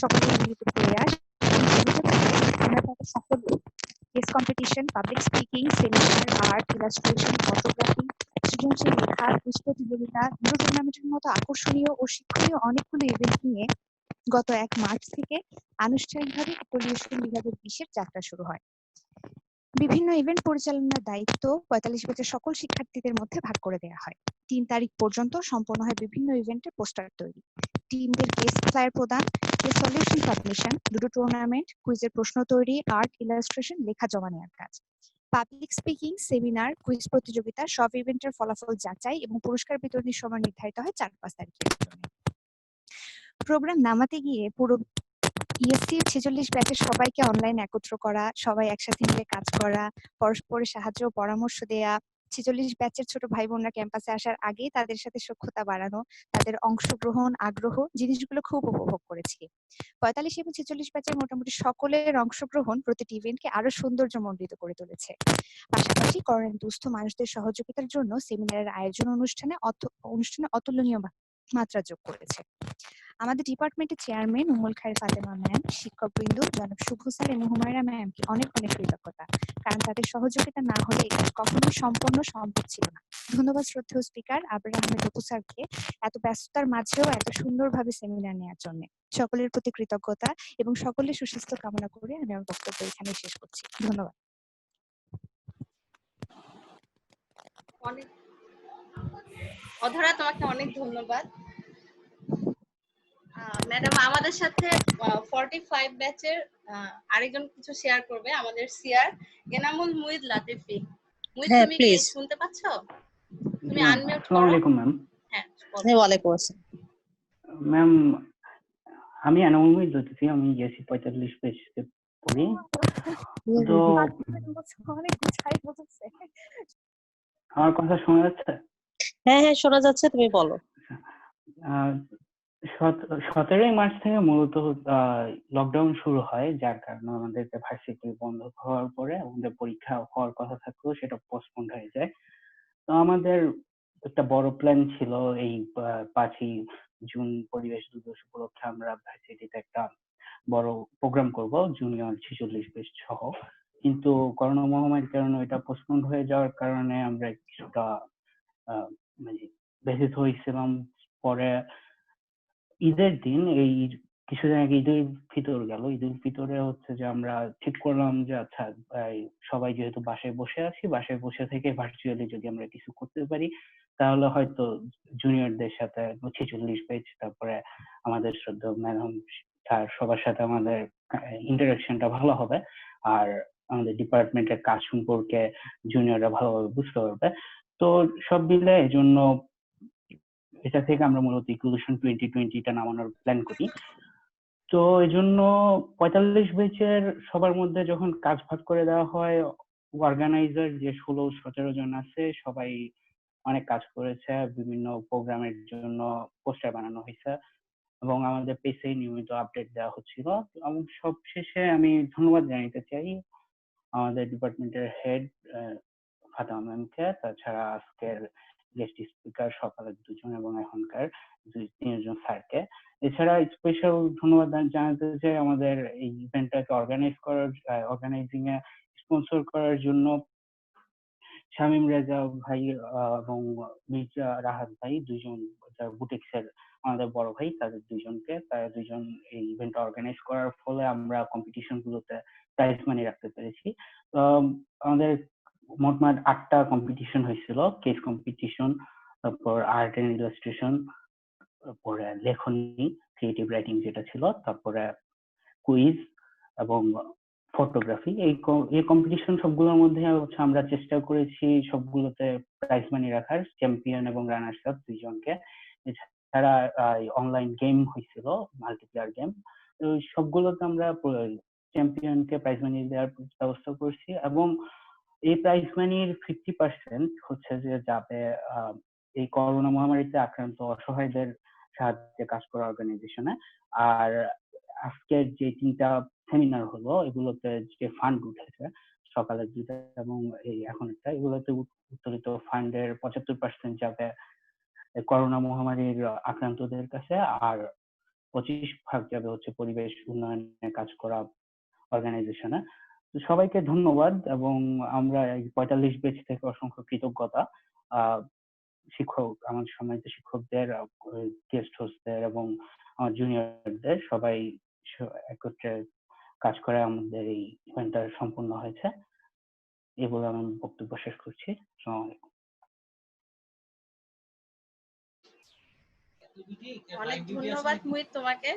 সকলের মিলিত প্রয়াস আমরা তাদের সকলে case competition, public speaking, seminar, art, illustration, photography, সৃজনশীল লেখা, কুইজ প্রতিযোগিতা, ইউরো টুর্নামেন্টের মতো আকর্ষণীয় ও শিক্ষণীয় অনেকগুলো ইভেন্ট নিয়ে গত 1 মার্চ থেকে আনুষ্ঠানিকভাবে ইকোলিউশন 2020 যাত্রা শুরু হয়। বিভিন্ন ইভেন্ট পরিচালনার দায়িত্ব 45 ব্যাচের সকল শিক্ষার্থীদের মধ্যে ভাগ করে দেওয়া হয়। 3 তারিখ পর্যন্ত সম্পন্ন হয় বিভিন্ন ইভেন্টের পোস্টার তৈরি, টিমদের কেস ফ্লায়ার প্রদান, case solution submission, ludo tournament, কুইজের প্রশ্ন তৈরি, আর্ট, ইলাস্ট্রেশন, লেখা জমা নেওয়ার কাজ, পাবলিক স্পিকিং, সেমিনার, কুইজ প্রতিযোগিতা, সব ইভেন্টের ফলাফল যাচাই এবং পুরস্কার বিতরণের সময় নির্ধারিত হয় 4-5 তারিখের জন্য। প্রোগ্রাম নামাতে গিয়ে পুরো ইএসসি 46 ব্যাচের সবাইকে অনলাইন একত্র করা, সবাই একসাথে মিলে কাজ করা, পরস্পরের সাহায্য ও পরামর্শ দেয়া, 46 ব্যাচের ছোট ভাই বোনরা ক্যাম্পাসে আসার আগেই তাদের সাথে সখ্যতা বাড়ানো, তাদের অংশগ্রহণ, আগ্রহ, জিনিসগুলো খুব উপভোগ করেছি। 45 এবং 46 ব্যাচের মোটামুটি সকলের অংশগ্রহণ প্রতিটি ইভেন্টকে আরো সৌন্দর্যমণ্ডিত করে তুলেছে। পাশাপাশি করোনা দুস্থ মানুষদের সহযোগিতার জন্য সেমিনারের আয়োজন অনুষ্ঠানে অতুলনীয় মাত্রা যোগ করেছে। আমাদের ডিপার্টমেন্টের চেয়ারম্যান উমুল খায়ের ফাতেমা ম্যাম, শিক্ষকবৃন্দ, জনাব শুভ স্যার এবং হুমায়রা ম্যামকে অনেক অনেক কৃতজ্ঞতা, কারণ তাদের সহযোগিতা না হলে এই কাজ কখনোই সম্পন্ন সম্ভব ছিল না। ধন্যবাদ শ্রদ্ধেয় স্পিকার আবরার আহমেদ তপু স্যারকে এত ব্যস্ততার মাঝেও এত সুন্দরভাবে সেমিনার নেওয়ার জন্য। সকলের প্রতি কৃতজ্ঞতা এবং সকলের সুস্বাস্থ্য কামনা করে আমি আমার বক্তব্য এখানে শেষ করছি। ধন্যবাদ। অনেক অধরা, তোমাকে অনেক ধন্যবাদ। ম্যাডাম আমাদের সাথে 45 ব্যাচের আরেকজন কিছু শেয়ার করবে, আমাদের সিআর এনামুল মুইদ লাতিফি। মুইদ, হ্যাঁ, তুমি কি প্লিজ। শুনতে পাচ্ছ? তুমি ম্যাম, আনমিউট আসসালামু করো। আলাইকুম ম্যাম। হ্যাঁ, বলো। হ্যাঁ, ওয়ালাইকুম আসসালাম। ম্যাম, আমি এনামুল মুহিত লতিফি, আমি ইএসসি 45 পেজে পড়ি। তো অনেক গুছাই বলছে। আমার কথা শোনা যাচ্ছে? হ্যাঁ হ্যাঁ, শোনা যাচ্ছে, তুমি বলো। 17 মার্চ থেকে মূলত লকডাউন শুরু হয়, যার কারণে আমাদের ভার্সিটি বন্ধ হওয়ার পরে আমাদের পরীক্ষা হওয়ার কথা থাকলেও সেটা পোস্টপোন্ড হয়ে যায়। তো আমাদের একটা বড় প্ল্যান ছিল এই 5ই জুন পরিবেশ দিবস উপলক্ষে আমরা ভার্সিটিতে একটা বড় প্রোগ্রাম করব জুনিয়র 46 বেচ সহ, কিন্তু করোনা মহামারীর কারণে এটা পোস্টপোন্ড হয়ে যাওয়ার কারণে আমরা কিছুটা মানে ব্যথিত হয়েছিলাম। পরে ঈদের দিন, এই কিছুদিন আগে ঈদুল ফিতর গেল, ঈদুল ফিতরে হচ্ছে যে আমরা ঠিক করলাম যে আচ্ছা, সবাই যেহেতু বাসায় বসে আছি, বাসায় বসে থেকে ভার্চুয়ালি যদি আমরা কিছু করতে পারি তাহলে হয়তো জুনিয়রদের সাথে 46 পেজ, তারপরে আমাদের শ্রদ্ধেয় ম্যাডাম স্যার সবার সাথে আমাদের ইন্টারাকশনটা ভালো হবে, আর আমাদের ডিপার্টমেন্টের কাজ সম্পর্কে জুনিয়ররা ভালোভাবে বুঝতে পারবে। তো সব মিলে এই জন্য এটা থেকে আমরা মূলত ইকুয়েশন 2020টা নামানোর প্ল্যান করি। তো এই জন্য 45 ব্যাচের সবার মধ্যে যখন কাজ ভাগ করে দেওয়া হয়, অর্গানাইজার যে 16-17 জন আছে সবাই অনেক কাজ করেছে, বিভিন্ন প্রোগ্রামের জন্য পোস্টার বানানো হয়েছে এবং আমাদের পেজে নিয়মিত আপডেট দেওয়া হচ্ছিল। এবং সবশেষে আমি ধন্যবাদ জানাতে চাই আমাদের ডিপার্টমেন্টের হেড ফাতেমা ম্যামকে, তাছাড়া আজকের গেস্ট স্পিকার সকালের 2 জন এবং এখনকার 2-3 জন স্যারকে। এছাড়া স্পেশাল ধন্যবাদ জানাতে চাই আমাদের এই ইভেন্টটাকে অর্গানাইজিং এ স্পন্সর করার জন্য শামীম রেজা ভাই এবং মির্জা রাহাত ভাই দুইজন বুটিক্সের আমাদের বড় ভাই, তাদের দুইজনকে, তারা দুইজন এই ইভেন্ট অর্গানাইজ করার ফলে আমরা কম্পিটিশন গুলোতে প্রাইজ মানি রাখতে পেরেছি। আমাদের মোটমাট 8টা কম্পিটিশন হয়েছিল, কেস কম্পিটিশন, তারপর আর্ট এন্ড ইলাস্ট্রেশন, তারপরে লেখনী ক্রিয়েটিভ রাইটিং যেটা ছিল, তারপরে কুইজ এবং ফটোগ্রাফি। এই কম্পিটিশন সবগুলোর মধ্যে হচ্ছে আমরা চেষ্টা করেছি সবগুলোতে প্রাইজ মানি রাখার, চ্যাম্পিয়ন এবং রানার্স আপ দুইজনকে। এছাড়া অনলাইন গেম হয়েছিল, মাল্টিপ্লেয়ার গেম, তো সবগুলোতে আমরা চ্যাম্পিয়নকে প্রাইজ মানি দেওয়ার ব্যবস্থা করছি এবং এই প্রাইজ মানির 50% হচ্ছে যে যাবে এই করোনা মহামারীতে আক্রান্ত অসহায়দের সাহায্যে কাজ করা অর্গানাইজেশনে। আর আজকের যে 3টা সেমিনার হলো এগুলোতে যে ফান্ড উঠেছে, সকালের 2টা এবং এই এখন একটা, এগুলোতে উত্তোলিত ফান্ডের 75% যাবে করোনা মহামারীর আক্রান্তদের কাছে, আর 25% যাবে হচ্ছে পরিবেশ উন্নয়নে কাজ করা অর্গানাইজেশনে। সবাইকে ধন্যবাদ এবং আমরা এই 45 ব্যাচ থেকে অসংখ্য কৃতজ্ঞতা শিক্ষক, আমাদের সম্মানিত শিক্ষকদের, গেস্ট হোস্টদের এবং আমার জুনিয়রদের, সবাই একত্রে কাজ করে আমাদের এই ইভেন্টটা সম্পূর্ণ হয়েছে। এই বলে আমি বক্তব্য শেষ করছি। আসসালামু আলাইকুম। অনেক ধন্যবাদ মুহিত তোমাকে।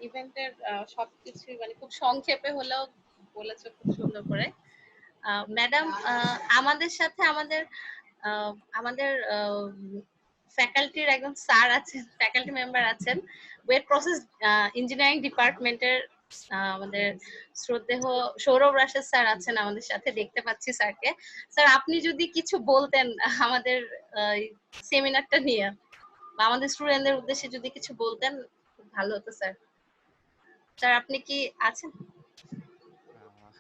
ইভেন্টের সবকিছু মানে খুব সংক্ষেপে হলেও বলেছো খুব সুন্দর করে। ম্যাডাম, আমাদের সাথে আমাদের ফ্যাকাল্টির একজন স্যার আছেন, ফ্যাকাল্টি মেম্বার আছেন, ওয়েট প্রসেস ইঞ্জিনিয়ারিং ডিপার্টমেন্টের আমাদের শ্রদ্ধেয় সৌরভ রাশেদ স্যার আছেন আমাদের সাথে, দেখতে পাচ্ছি স্যারকে। স্যার, আপনি যদি কিছু বলতেন আমাদের সেমিনারটা নিয়ে বা আমাদের স্টুডেন্টদের উদ্দেশ্যে যদি কিছু বলতেন খুব ভালো হতো স্যার। স্যার, আপনি কি আছেন?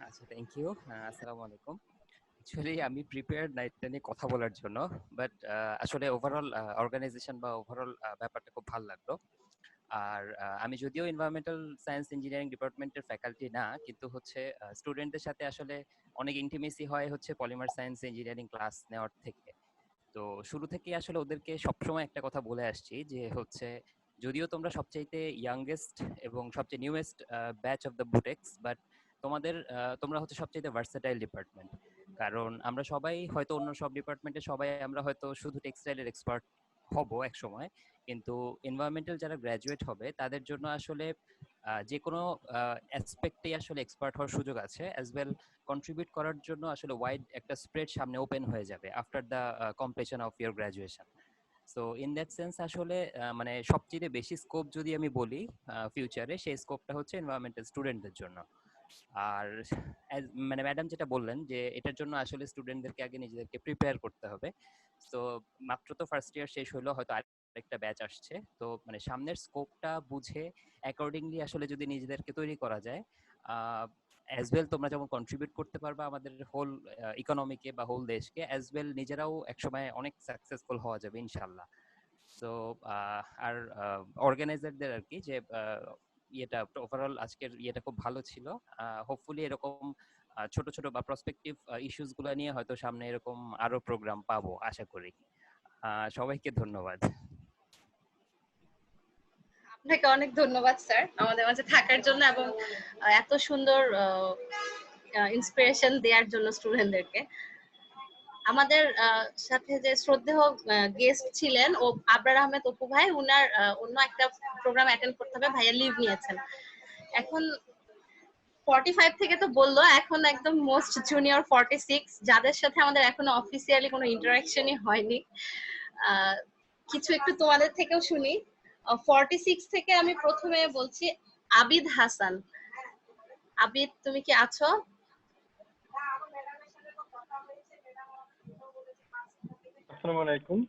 আচ্ছা, থ্যাংক ইউ। আসসালামু আলাইকুম। অ্যাকচুয়ালি আমি প্রিপেয়ার্ড না এটা নিয়ে কথা বলার জন্য, বাট আসলে ওভারঅল অর্গানাইজেশন বা ওভারঅল ব্যাপারটা খুব ভালো লাগলো। আর আমি যদিও এনভায়রনমেন্টাল সায়েন্স ইঞ্জিনিয়ারিং ডিপার্টমেন্টের ফ্যাকাল্টি না, কিন্তু হচ্ছে স্টুডেন্টদের সাথে আসলে অনেক ইন্টিমেসি হয় হচ্ছে পলিমার সায়েন্স ইঞ্জিনিয়ারিং ক্লাস নেওয়ার থেকে। তো শুরু থেকেই আসলে ওদেরকে সবসময় একটা কথা বলে আসছি যে হচ্ছে, যদিও তোমরা সবচাইতে ইয়াংগেস্ট এবং সবচেয়ে newest batch of the Butex, but তোমরা হচ্ছে সবচাইতে ভার্সেটাইল ডিপার্টমেন্ট। কারণ আমরা সবাই হয়তো অন্য সব ডিপার্টমেন্টে সবাই আমরা হয়তো শুধু টেক্সটাইলের এক্সপার্ট হব এক সময়, কিন্তু এনভায়রনমেন্টাল যারা গ্র্যাজুয়েট হবে তাদের জন্য আসলে যে কোনো অ্যাসপেক্টেই আসলে এক্সপার্ট হওয়ার সুযোগ আছে, অ্যাজ ওয়েল কন্ট্রিবিউট করার জন্য আসলে ওয়াইড একটা স্প্রেড সামনে ওপেন হয়ে যাবে after the completion of your graduation. So in that sense আসলে মানে সবচেয়ে বেশি স্কোপ যদি আমি বলি ফিউচারে, সেই স্কোপটা হচ্ছে এনভায়রনমেন্টাল স্টুডেন্টদের জন্য। আর মানে ম্যাডাম যেটা বললেন যে এটার জন্য আসলে স্টুডেন্টদেরকে আগে নিজেদেরকে প্রিপেয়ার করতে হবে। তো মাত্র তো ফার্স্ট ইয়ার শেষ হলো, হয়তো আরেকটা ব্যাচ আসছে, তো মানে সামনের স্কোপটা বুঝে অ্যাকর্ডিংলি আসলে যদি নিজেদেরকে তৈরি করা যায়, অ্যাজ ওয়েল তোমরা যেমন কন্ট্রিবিউট করতে পারবে আমাদের হোল ইকোনমিকে বা হোল দেশকে, অ্যাজ ওয়েল নিজেরাও একসময় অনেক সাকসেসফুল হওয়া যাবে ইনশাল্লাহ। তো আর অর্গানাইজারদের আর কি যে ইয়েটা ওভারঅল আজকের ইয়েটা খুব ভালো ছিল। হোপফুলি এরকম ছোট ছোট বা প্রসপেক্টিভ ইস্যুস গুলো নিয়ে হয়তো সামনে এরকম আরো প্রোগ্রাম পাবো আশা করি। সবাইকে ধন্যবাদ। আপনাকে অনেক ধন্যবাদ স্যার আমাদের মাঝে থাকার জন্য এবং এত সুন্দর ইন্সপিরেশন দেওয়ার জন্য স্টুডেন্টদেরকে। আমাদের সাথে যে শ্রদ্ধেয় গেস্ট ছিলেন ও আবরার আহমেদ অপু ভাই, উনার অন্য একটা প্রোগ্রাম অ্যাটেন্ড করতে হবে, ভাইয়া লিভ নিয়েছেন। এখন 45 থেকে তো বললো, এখন একদম মোস্ট জুনিয়র 46, যাদের সাথে আমাদের এখনো অফিসিয়ালি কোনো ইন্টারাকশনই হয়নি। কিছু একটু তোমাদের থেকেও শুনি। 46 থেকে আমি প্রথমে বলছি আবিদ হাসান। আবিদ, তুমি কি আছো? আসসালামু আলাইকুম।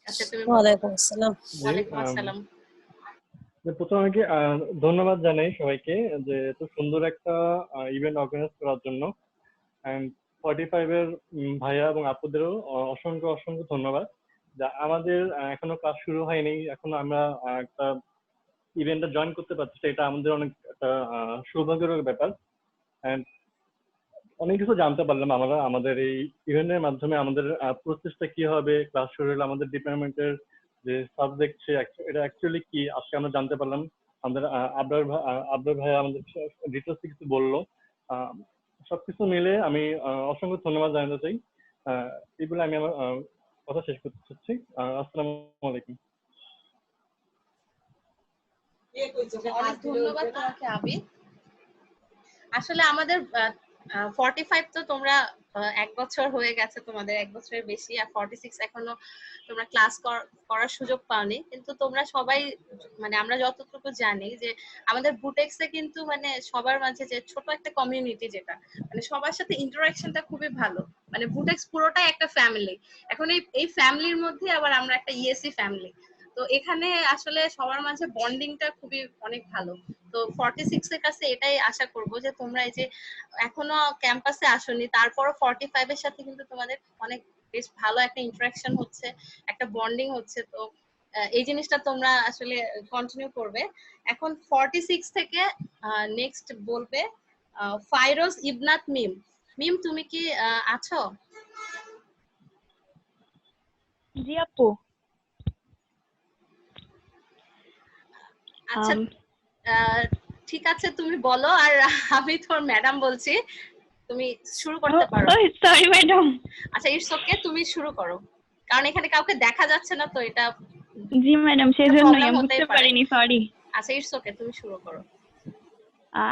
আচ্ছা, তুমি ওয়ালাইকুম আসসালাম। ওয়ালাইকুম আসসালাম। প্রথমে আমাকে ধন্যবাদ জানাই সবাইকে যে এত সুন্দর একটা ইভেন্ট অর্গানাইজ করার জন্য। এন্ড 45 এর ভাইয়া এবং আপুদেরও অসংখ্য অসংখ্য ধন্যবাদ। যা আমাদের এখনো ক্লাস শুরু হয়নি, এখনো আমরা একটা ইভেন্টে জয়েন করতে পারছি, এটা আমাদের অনেক একটা সৌভাগ্যের ব্যাপার। এন্ড অনেক কিছু জানতে পারলাম আমরা আমাদের এই ইভেন্টের মাধ্যমে। আমাদের প্রসেসটা কি হবে, ক্লাস শুরু হলে আমাদের ডিপার্টমেন্টের যে সাবজেক্ট এটা অ্যাকচুয়ালি কি, আজকে আমরা জানতে পারলাম। আমাদের আবরার ভাই আমাদের ডিটেলস কিছু বললো। সবকিছু মিলে আমি অসংখ্য ধন্যবাদ জানাতে চাই। এই বলে আমি আমার কথা শেষ করতে চাচ্ছি। আসসালামু আলাইকুম। অনেক ধন্যবাদ তোমাকে আবি। আসলে আমাদের 45 তো তোমরা 1 বছর হয়ে গেছে, তোমাদের 1 বছরের বেশি, আর 46 এখনো তোমরা ক্লাস করার সুযোগ পাওনি। কিন্তু তোমরা সবাই মানে আমরা যতটুকু জানি যে আমাদের বুটেক্সে কিন্তু মানে সবার মাঝে যে ছোট একটা কমিউনিটি, যেটা মানে সবার সাথে ইন্টারাকশনটা খুবই ভালো। মানে বুটেক্স পুরোটাই একটা ফ্যামিলি। এখন এই ফ্যামিলির মধ্যে আবার আমরা একটা ইএসসি ফ্যামিলি, তো এখানে আসলে সবার মাঝে বন্ডিংটা খুবই অনেক ভালো। তো 46 এর কাছে এটাই আশা করব যে তোমরা এই যে এখনো ক্যাম্পাসে আসোনি, তারপরও 45 এর সাথে কিন্তু তোমাদের অনেক বেশ ভালো একটা ইন্টারাকশন হচ্ছে, একটা বন্ডিং হচ্ছে। তো এই জিনিসটা তোমরা আসলে কন্টিনিউ করবে। এখন 46 থেকে নেক্সট বলবে ফাইরোজ ইবনাত মিম। মিম, তুমি কি আছো? জি আপু। আচ্ছা, ঠিক আছে, তুমি বলো, আর আমি তোর ম্যাডাম বলছি, তুমি শুরু করতে পারো। Sorry madam. আচ্ছা, ইটস ওকে, তুমি শুরু করো, কারণ এখানে কাউকে দেখা যাচ্ছে না, তো এটা জি ম্যাডাম, সেজন্যই আমি বুঝতে পারিনি, সরি। আচ্ছা, ইটস ওকে, তুমি শুরু করো।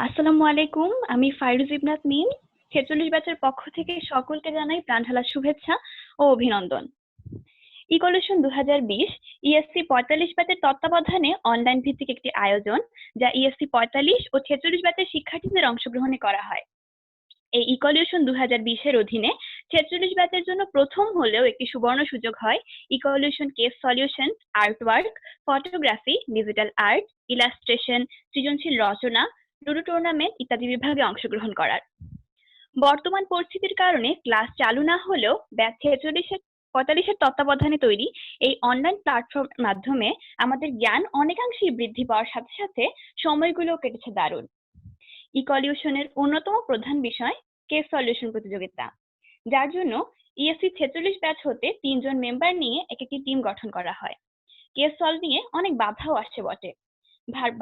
আসসালামু আলাইকুম, আমি ফাইরুজ ইবনাত মিম। 46 ব্যাচের পক্ষ থেকে সকলকে জানাই প্রাণঢালা শুভেচ্ছা ও অভিনন্দন। ইকোলিউশন 2020 ইএসসি 45 ব্যাচের তত্ত্বাবধানে অনলাইন ভিত্তিক একটি আয়োজন, যা ইএসসি 45 ও 46 ব্যাচের শিক্ষার্থীদের অংশগ্রহণে করা হয়। এই ইকোলিউশন 2020 এর অধীনে 46 ব্যাচের জন্য প্রথম হলেও একটি সুবর্ণ সুযোগ হয় Ecolution case solution, artwork, photography, digital art, illustration, সৃজনশীল রচনা, লুডো টুর্নামেন্ট ইত্যাদি বিভাগে অংশগ্রহণ করার। বর্তমান পরিস্থিতির কারণে ক্লাস চালু না হলেও ব্যাচ 46 এর তত্ত্বাবধানে তৈরি এই অনলাইন প্ল্যাটফর্মের মাধ্যমে আমাদের জ্ঞান অনেকাংশেই বৃদ্ধি পাওয়ার সাথে সাথে সময়গুলো কেটেছে দারুণ। ইকোলিউশনের অন্যতম প্রধান বিষয় কেস সলিউশন প্রতিযোগিতা, যার জন্য ইএসসি 46 ব্যাচ হতে 3 জন মেম্বার নিয়ে একটি টিম গঠন করা হয়। কেস সলভ নিয়ে অনেক বাধাও আসছে বটে।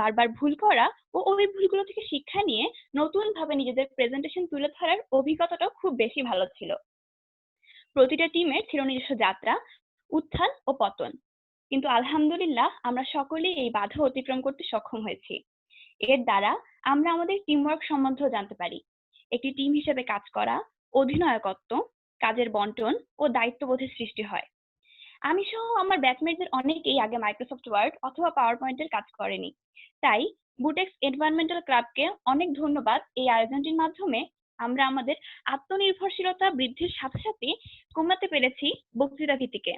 বারবার ভুল করা ও ওই ভুলগুলো থেকে শিক্ষা নিয়ে নতুন ভাবে নিজেদের প্রেজেন্টেশন তুলে ধরার অভিজ্ঞতাটাও খুব বেশি ভালো ছিল। প্রতিটা টিমের ছিল নিজস্ব যাত্রা, উত্থান ও পতন, কিন্তু আলহামদুলিল্লাহ আমরা সকলেই এই বাধা অতিক্রম করতে সক্ষম হয়েছি। এর দ্বারা আমরা আমাদের টিমওয়ার্ক সম্বন্ধেও জানতে পারি, একটি টিম হিসেবে কাজ করা, অধিনায়কত্ব, কাজের বন্টন ও দায়িত্ববোধের সৃষ্টি হয়। আমি সহ আমার ব্যাচমেটদের অনেকেই আগে মাইক্রোসফট ওয়ার্ড অথবা পাওয়ার পয়েন্টের কাজ করেনি, তাই বুটেক্স এনভায়রনমেন্টাল ক্লাবকে অনেক ধন্যবাদ। এই আয়োজনটির মাধ্যমে আমরা আমাদের আত্মনির্ভরশীলতা বৃদ্ধির সাথে সাথে কমাতে পেরেছি বক্তৃতা ভিত্তিকে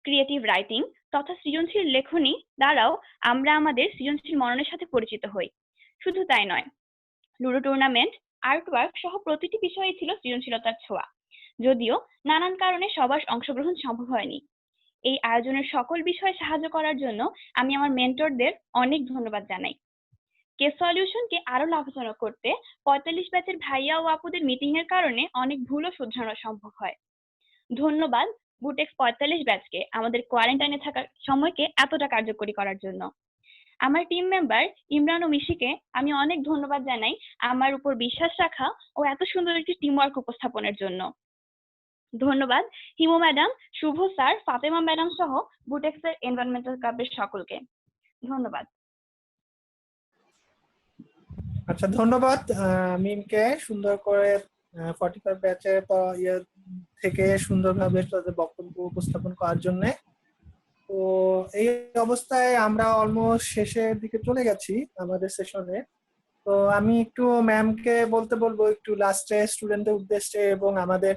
ক্রিয়েটিভ রাইটিং তথা সৃজনশীল লেখনী দ্বারাও আমরা আমাদের সৃজনশীল মননের সাথে পরিচিত হই। শুধু তাই নয়, লুডো টুর্নামেন্ট, আর্টওয়ার্ক সহ প্রতিটি বিষয়ে ছিল সৃজনশীলতার ছোঁয়া, যদিও নানান কারণে সবার অংশগ্রহণ সম্ভব হয়নি। এই আয়োজনের সকল বিষয়ে সাহায্য করার জন্য আমি আমার মেন্টরদের অনেক ধন্যবাদ জানাই। কেস সলিউশনকে আরো লাভজনক করতে 45 ব্যাচের ভাইয়া ও আপুদের মিটিং এর কারণে অনেক ভুলও শুধরানো সম্ভব হয়। ধন্যবাদ বুটেক্স 45 ব্যাচকে আমাদের কোয়ারেন্টাইনে থাকার সময়কে এতটা কার্যকরী করার জন্য। আমার টিম মেম্বার ইমরান ও মিশিকে আমি অনেক ধন্যবাদ জানাই আমার উপর বিশ্বাস রাখা ও এত সুন্দর একটি টিমওয়ার্ক উপস্থাপনের জন্য। ধন্যবাদ হিমু ম্যাডাম, শুভ স্যার, ফাতেমা ম্যাডাম সহ বুটেক্সের এনভায়রনমেন্টাল ক্লাবের সকলকে ধন্যবাদ। আচ্ছা, ধন্যবাদ মিমকে সুন্দর করে 45 ব্যাচের থেকে সুন্দরভাবে তাদের বক্তব্য উপস্থাপন করার জন্য। তো এই অবস্থায় আমরা অলমোস্ট শেষের দিকে চলে গেছি আমাদের সেশনে। তো আমি একটু ম্যামকে বলতে বলবো একটু লাস্টে স্টুডেন্টদের উদ্দেশ্যে, এবং আমাদের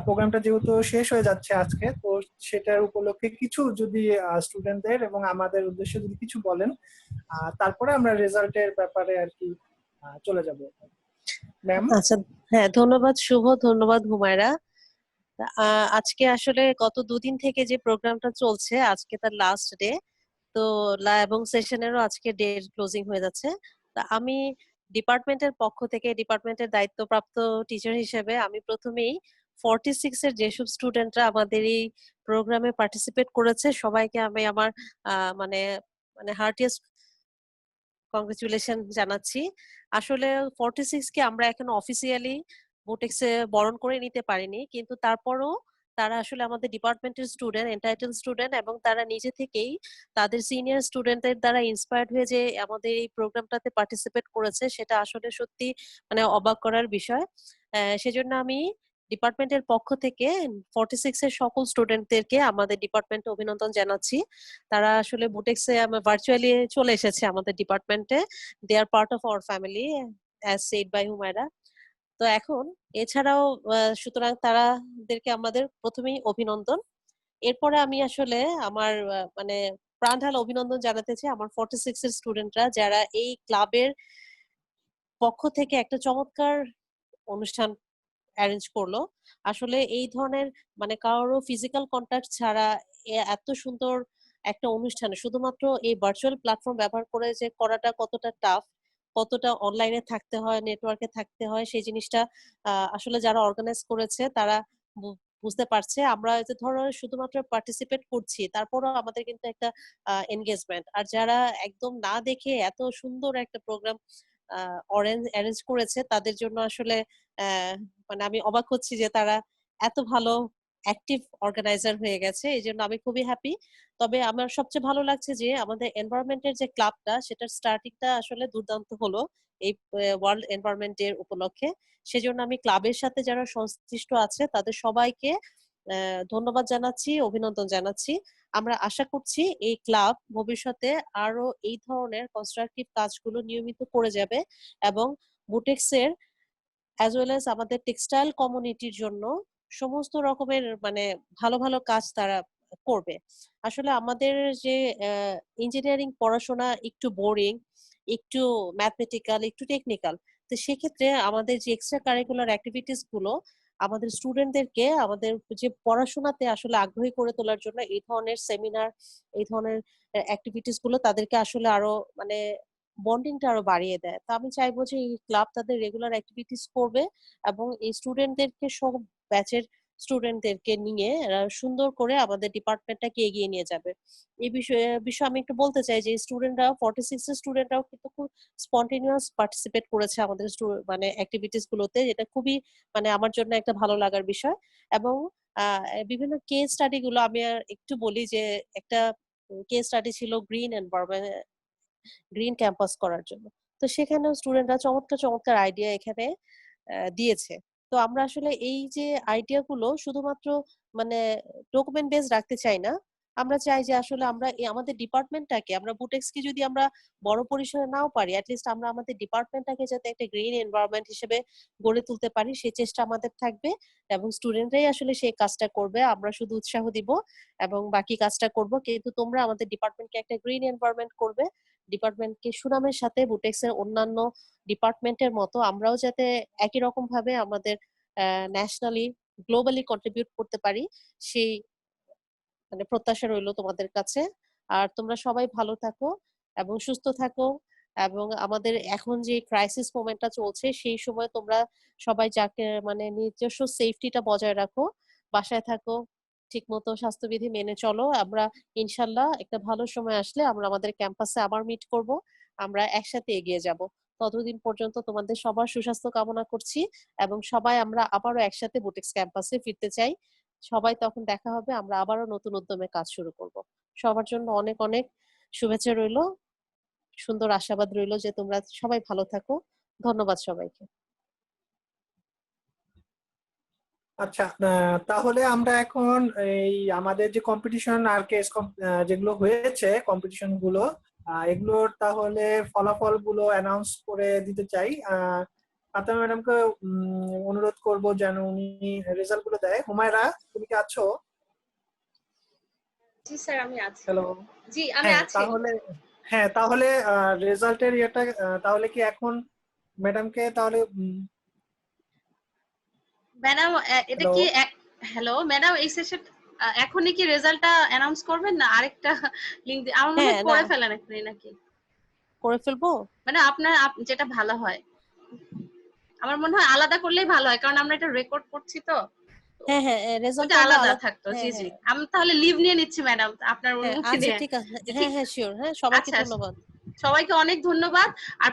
প্রোগ্রামটা যেহেতু শেষ হয়ে যাচ্ছে আজকে, তো সেটার উপলক্ষে কিছু যদি স্টুডেন্টদের এবং আমাদের উদ্দেশ্যে যদি কিছু বলেন, তারপরে আমরা রেজাল্টের ব্যাপারে আর কি চলে যাব। ম্যাম। আচ্ছা, হ্যাঁ, ধন্যবাদ শুভ, ধন্যবাদ হুমায়রা। আজকে আসলে গত দুদিন থেকে যে প্রোগ্রামটা চলছে, আজকে তার লাস্ট ডে, তো এবং সেশনেরও আজকে ডে ক্লোজিং হয়ে যাচ্ছে। আমি ডিপার্টমেন্টের পক্ষ থেকে, ডিপার্টমেন্টের দায়িত্বপ্রাপ্ত টিচার হিসেবে আমি প্রথমেই 46 এর যেসব স্টুডেন্টরা আমাদের এই প্রোগ্রামে পার্টিসিপেট করেছে সবাইকে আমি আমার মানে মানে হার্টিয়েস্ট কংগ্রেচুলেশন জানাচ্ছি। আসলে 46 কে আমরা এখন অফিসিয়ালি বুটেক্সে বরণ করে নিতে পারিনি, কিন্তু তারপরও তারা আসলে আমাদের ডিপার্টমেন্টের স্টুডেন্ট, এন্টাইটেল স্টুডেন্ট, এবং তারা নিজে থেকেই তাদের সিনিয়র স্টুডেন্টদের দ্বারা ইন্সপায়ার্ড হয়ে যে আমাদের এই প্রোগ্রামটাতে পার্টিসিপেট করেছে, সেটা আসলে সত্যি মানে অবাক করার বিষয়। সেজন্য আমি ডিপার্টমেন্টের পক্ষ থেকে 46 এর সকল স্টুডেন্টদেরকে আমাদের ডিপার্টমেন্টে অভিনন্দন জানাচ্ছি। তারা আসলে বুটেক্সে ভার্চুয়ালি চলে এসেছে আমাদের ডিপার্টমেন্টে। They are part of our family as said by Humayra. তো এখন এছাড়াও সুতরাং তাদেরকে আমাদের প্রথমেই অভিনন্দন। এরপরে আমি আসলে আমার মানে প্রাণ ঢালা অভিনন্দন জানাতে চাই আমার 46 এর স্টুডেন্টরা, যারা এই ক্লাবের পক্ষ থেকে একটা চমৎকার অনুষ্ঠান অ্যারেঞ্জ করলো। আসলে এই ধরনের মানে কারো ফিজিক্যাল কন্টাক্ট ছাড়া এত সুন্দর একটা অনুষ্ঠানে শুধুমাত্র এই ভার্চুয়াল প্ল্যাটফর্ম ব্যবহার করে যে করাটা কতটা টাফ, কতটা অনলাইনে থাকতে হয়, নেটওয়ার্কে থাকতে হয়, সেই জিনিসটা আসলে যারা অর্গানাইজ করেছে তারা বুঝতে পারছে। আমরা যে ধরো শুধুমাত্র পার্টিসিপেট করছি, তারপরও আমাদের কিন্তু একটা এনগেজমেন্ট। আর যারা একদম না দেখে এত সুন্দর একটা প্রোগ্রাম অ্যারেঞ্জ করেছে, তাদের জন্য আসলে মানে আমি অবাক হচ্ছি যে তারা এত ভালো অ্যাক্টিভ অর্গানাইজার হয়ে গেছে, এই জন্য আমি খুবই হ্যাপি। তবে আমার সবচেয়ে ভালো লাগছে যে আমাদের এনভায়রনমেন্টের যে ক্লাবটা, সেটার স্টার্টিংটা আসলে দুর্দান্ত হলো এই ওয়ার্ল্ড এনভায়রনমেন্ট ডে উপলক্ষে। সেজন্য আমি ক্লাবের সাথে যারা সংশ্লিষ্ট আছে তাদের সবাইকে ধন্যবাদ জানাচ্ছি, অভিনন্দন জানাচ্ছি। আমরা আশা করছি এই ক্লাব ভবিষ্যতে আরো এই ধরনের কনস্ট্রাকটিভ কাজগুলো নিয়মিত করে যাবে এবং বুটেক্সের অ্যাজ ওয়েল অ্যাজ আমাদের টেক্সটাইল কমিউনিটির জন্য সমস্ত রকমের মানে ভালো ভালো কাজ তারা করবে। আসলে আমাদের যে ইঞ্জিনিয়ারিং পড়াশোনা একটু বোরিং, একটু ম্যাথমেটিক্যাল, একটু টেকনিক্যাল, তো সেক্ষেত্রে আমাদের যে এক্সট্রা কারিকুলার অ্যাক্টিভিটিস গুলো আমাদের স্টুডেন্টদেরকে আমাদের যে পড়াশোনাতে আসলে আগ্রহী করে তোলার জন্য এই ধরনের সেমিনার, এই ধরনের অ্যাক্টিভিটিস গুলো তাদেরকে আসলে আরো মানে বন্ডিংটা আরো বাড়িয়ে দেয়। তো আমি চাইবো যে এই ক্লাব তাদের রেগুলার অ্যাক্টিভিটিস করবে এবং এই স্টুডেন্টদেরকে সব ব্যাচের স্টুডেন্টদেরকে নিয়ে সুন্দর করে আমাদের ডিপার্টমেন্টটাকে এগিয়ে নিয়ে যাবে। এই বিষয়ে আমি একটু বলতে চাই যে স্টুডেন্টরা 46 এর স্টুডেন্টরাও কিন্তু খুব স্পন্টেনিয়াস পার্টিসিপেট করেছে আমাদের মানে অ্যাক্টিভিটিস গুলোতে, যেটা খুবই মানে আমার জন্য একটা ভালো লাগার বিষয়। এবং বিভিন্ন কেস স্টাডি গুলো আমি আর একটু বলি যে একটা কেস স্টাডি ছিল গ্রিন এনভায়রনমেন্ট, গ্রিন ক্যাম্পাস করার জন্য। তো সেখানেও স্টুডেন্টরা চমৎকার চমৎকার আইডিয়া এখানে দিয়েছে। তো আমরা আসলে এই যে আইডিয়া গুলো শুধুমাত্র মানে ডকুমেন্ট বেস রাখতে চাই না, আমরা চাই যে আসলে আমরা আমাদের ডিপার্টমেন্টটাকে, আমরা বুটেক্সকে যদি আমরা বড় পরিসরে নাও পারি, অ্যাটলিস্ট আমরা আমাদের ডিপার্টমেন্টটাকে যাতে একটা গ্রিন এনভায়রনমেন্ট হিসেবে গড়ে তুলতে পারি, সেই চেষ্টা আমাদের থাকবে এবং স্টুডেন্টরাই আসলে সেই কাজটা করবে। আমরা শুধু উৎসাহ দিব এবং বাকি কাজটা করব, কিন্তু তোমরা আমাদের ডিপার্টমেন্টকে একটা গ্রিন এনভায়রনমেন্ট করবে। ডিপার্টমেন্টকে সুনামের সাথে বুটেক্সের অন্যান্য ডিপার্টমেন্টের মতো আমরাও যাতে একই রকম ভাবে আমাদের ন্যাশনালি, গ্লোবালি কন্ট্রিবিউট করতে পারি, সেই মানে প্রত্যাশা রইলো তোমাদের কাছে। আর তোমরা সবাই ভালো থাকো এবং সুস্থ থাকো, এবং আমাদের এখন যে ক্রাইসিস মোমেন্টটা চলছে সেই সময় তোমরা সবাই যাকে মানে নিজস্ব সেফটিটা বজায় রাখো, বাসায় থাকো, ঠিক মতো স্বাস্থ্যবিধি মেনে চলো। আমরা ইনশাল্লাহ একটা ভালো সময় আসলে আমরা আমাদের ক্যাম্পাসে আবার মিট করব, আমরা একসাথে এগিয়ে যাব। ততদিন পর্যন্ত তোমাদের সবার সুস্বাস্থ্য কামনা করছি এবং সবাই আমরা আবারও একসাথে বুটেক্স ক্যাম্পাসে ফিরতে চাই। সবাই তখন দেখা হবে, আমরা আবারও নতুন উদ্যমে কাজ শুরু করব। সবার জন্য অনেক অনেক শুভেচ্ছা রইলো, সুন্দর আশাবাদ রইলো যে তোমরা সবাই ভালো থাকো। ধন্যবাদ সবাইকে। আচ্ছা, তাহলে আমরা এখন এই আমাদের যে কম্পিটিশন আর কেস যেগুলো হয়েছে কম্পিটিশন গুলো, এগুলোর তাহলে ফলাফল গুলো অ্যানাউন্স করে দিতে চাই। ফাতেমা ম্যাডামকে অনুরোধ করব যেন উনি রেজাল্ট গুলো দেয়। হুমায়রা, তুমি কি আছো? জি স্যার, আমি আছি। হ্যালো। জি, আমি আছি। তাহলে রেজাল্টের ইয়েটা তাহলে কি এখন ম্যাডামকে তাহলে ম্যাডাম এটা কি হ্যালো ম্যাডাম, এই সেশন এখনই কি রেজাল্টটা অ্যানাউন্স করবেন না আরেকটা লিংক আমার মনে হয় করে ফেলেন এখনই নাকি? করে ফেলবো? মানে আপনার যেটা ভালো হয়। আমার মনে হয় আলাদা করলেই ভালো হয়, কারণ আমরা এটা রেকর্ড করছি তো। হ্যাঁ হ্যাঁ ওটা রেজাল্টটা আমরা আলাদা আলাদা। থাকতো। হ্যাঁ জি জি, হ্যাঁ আমি তাহলে লিভ নিয়ে নিচ্ছি ম্যাডাম, আপনার হ্যাঁ অনুমতি আচ্ছা নিয়ে। ঠিক আছে। ঠিক হ্যাঁ হ্যাঁ শিওর। হ্যাঁ সবাইকে আচ্ছা, ধন্যবাদ। সবাইকে অনেক ধন্যবাদ। আর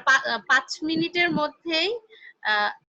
5 মিনিটের মধ্যেই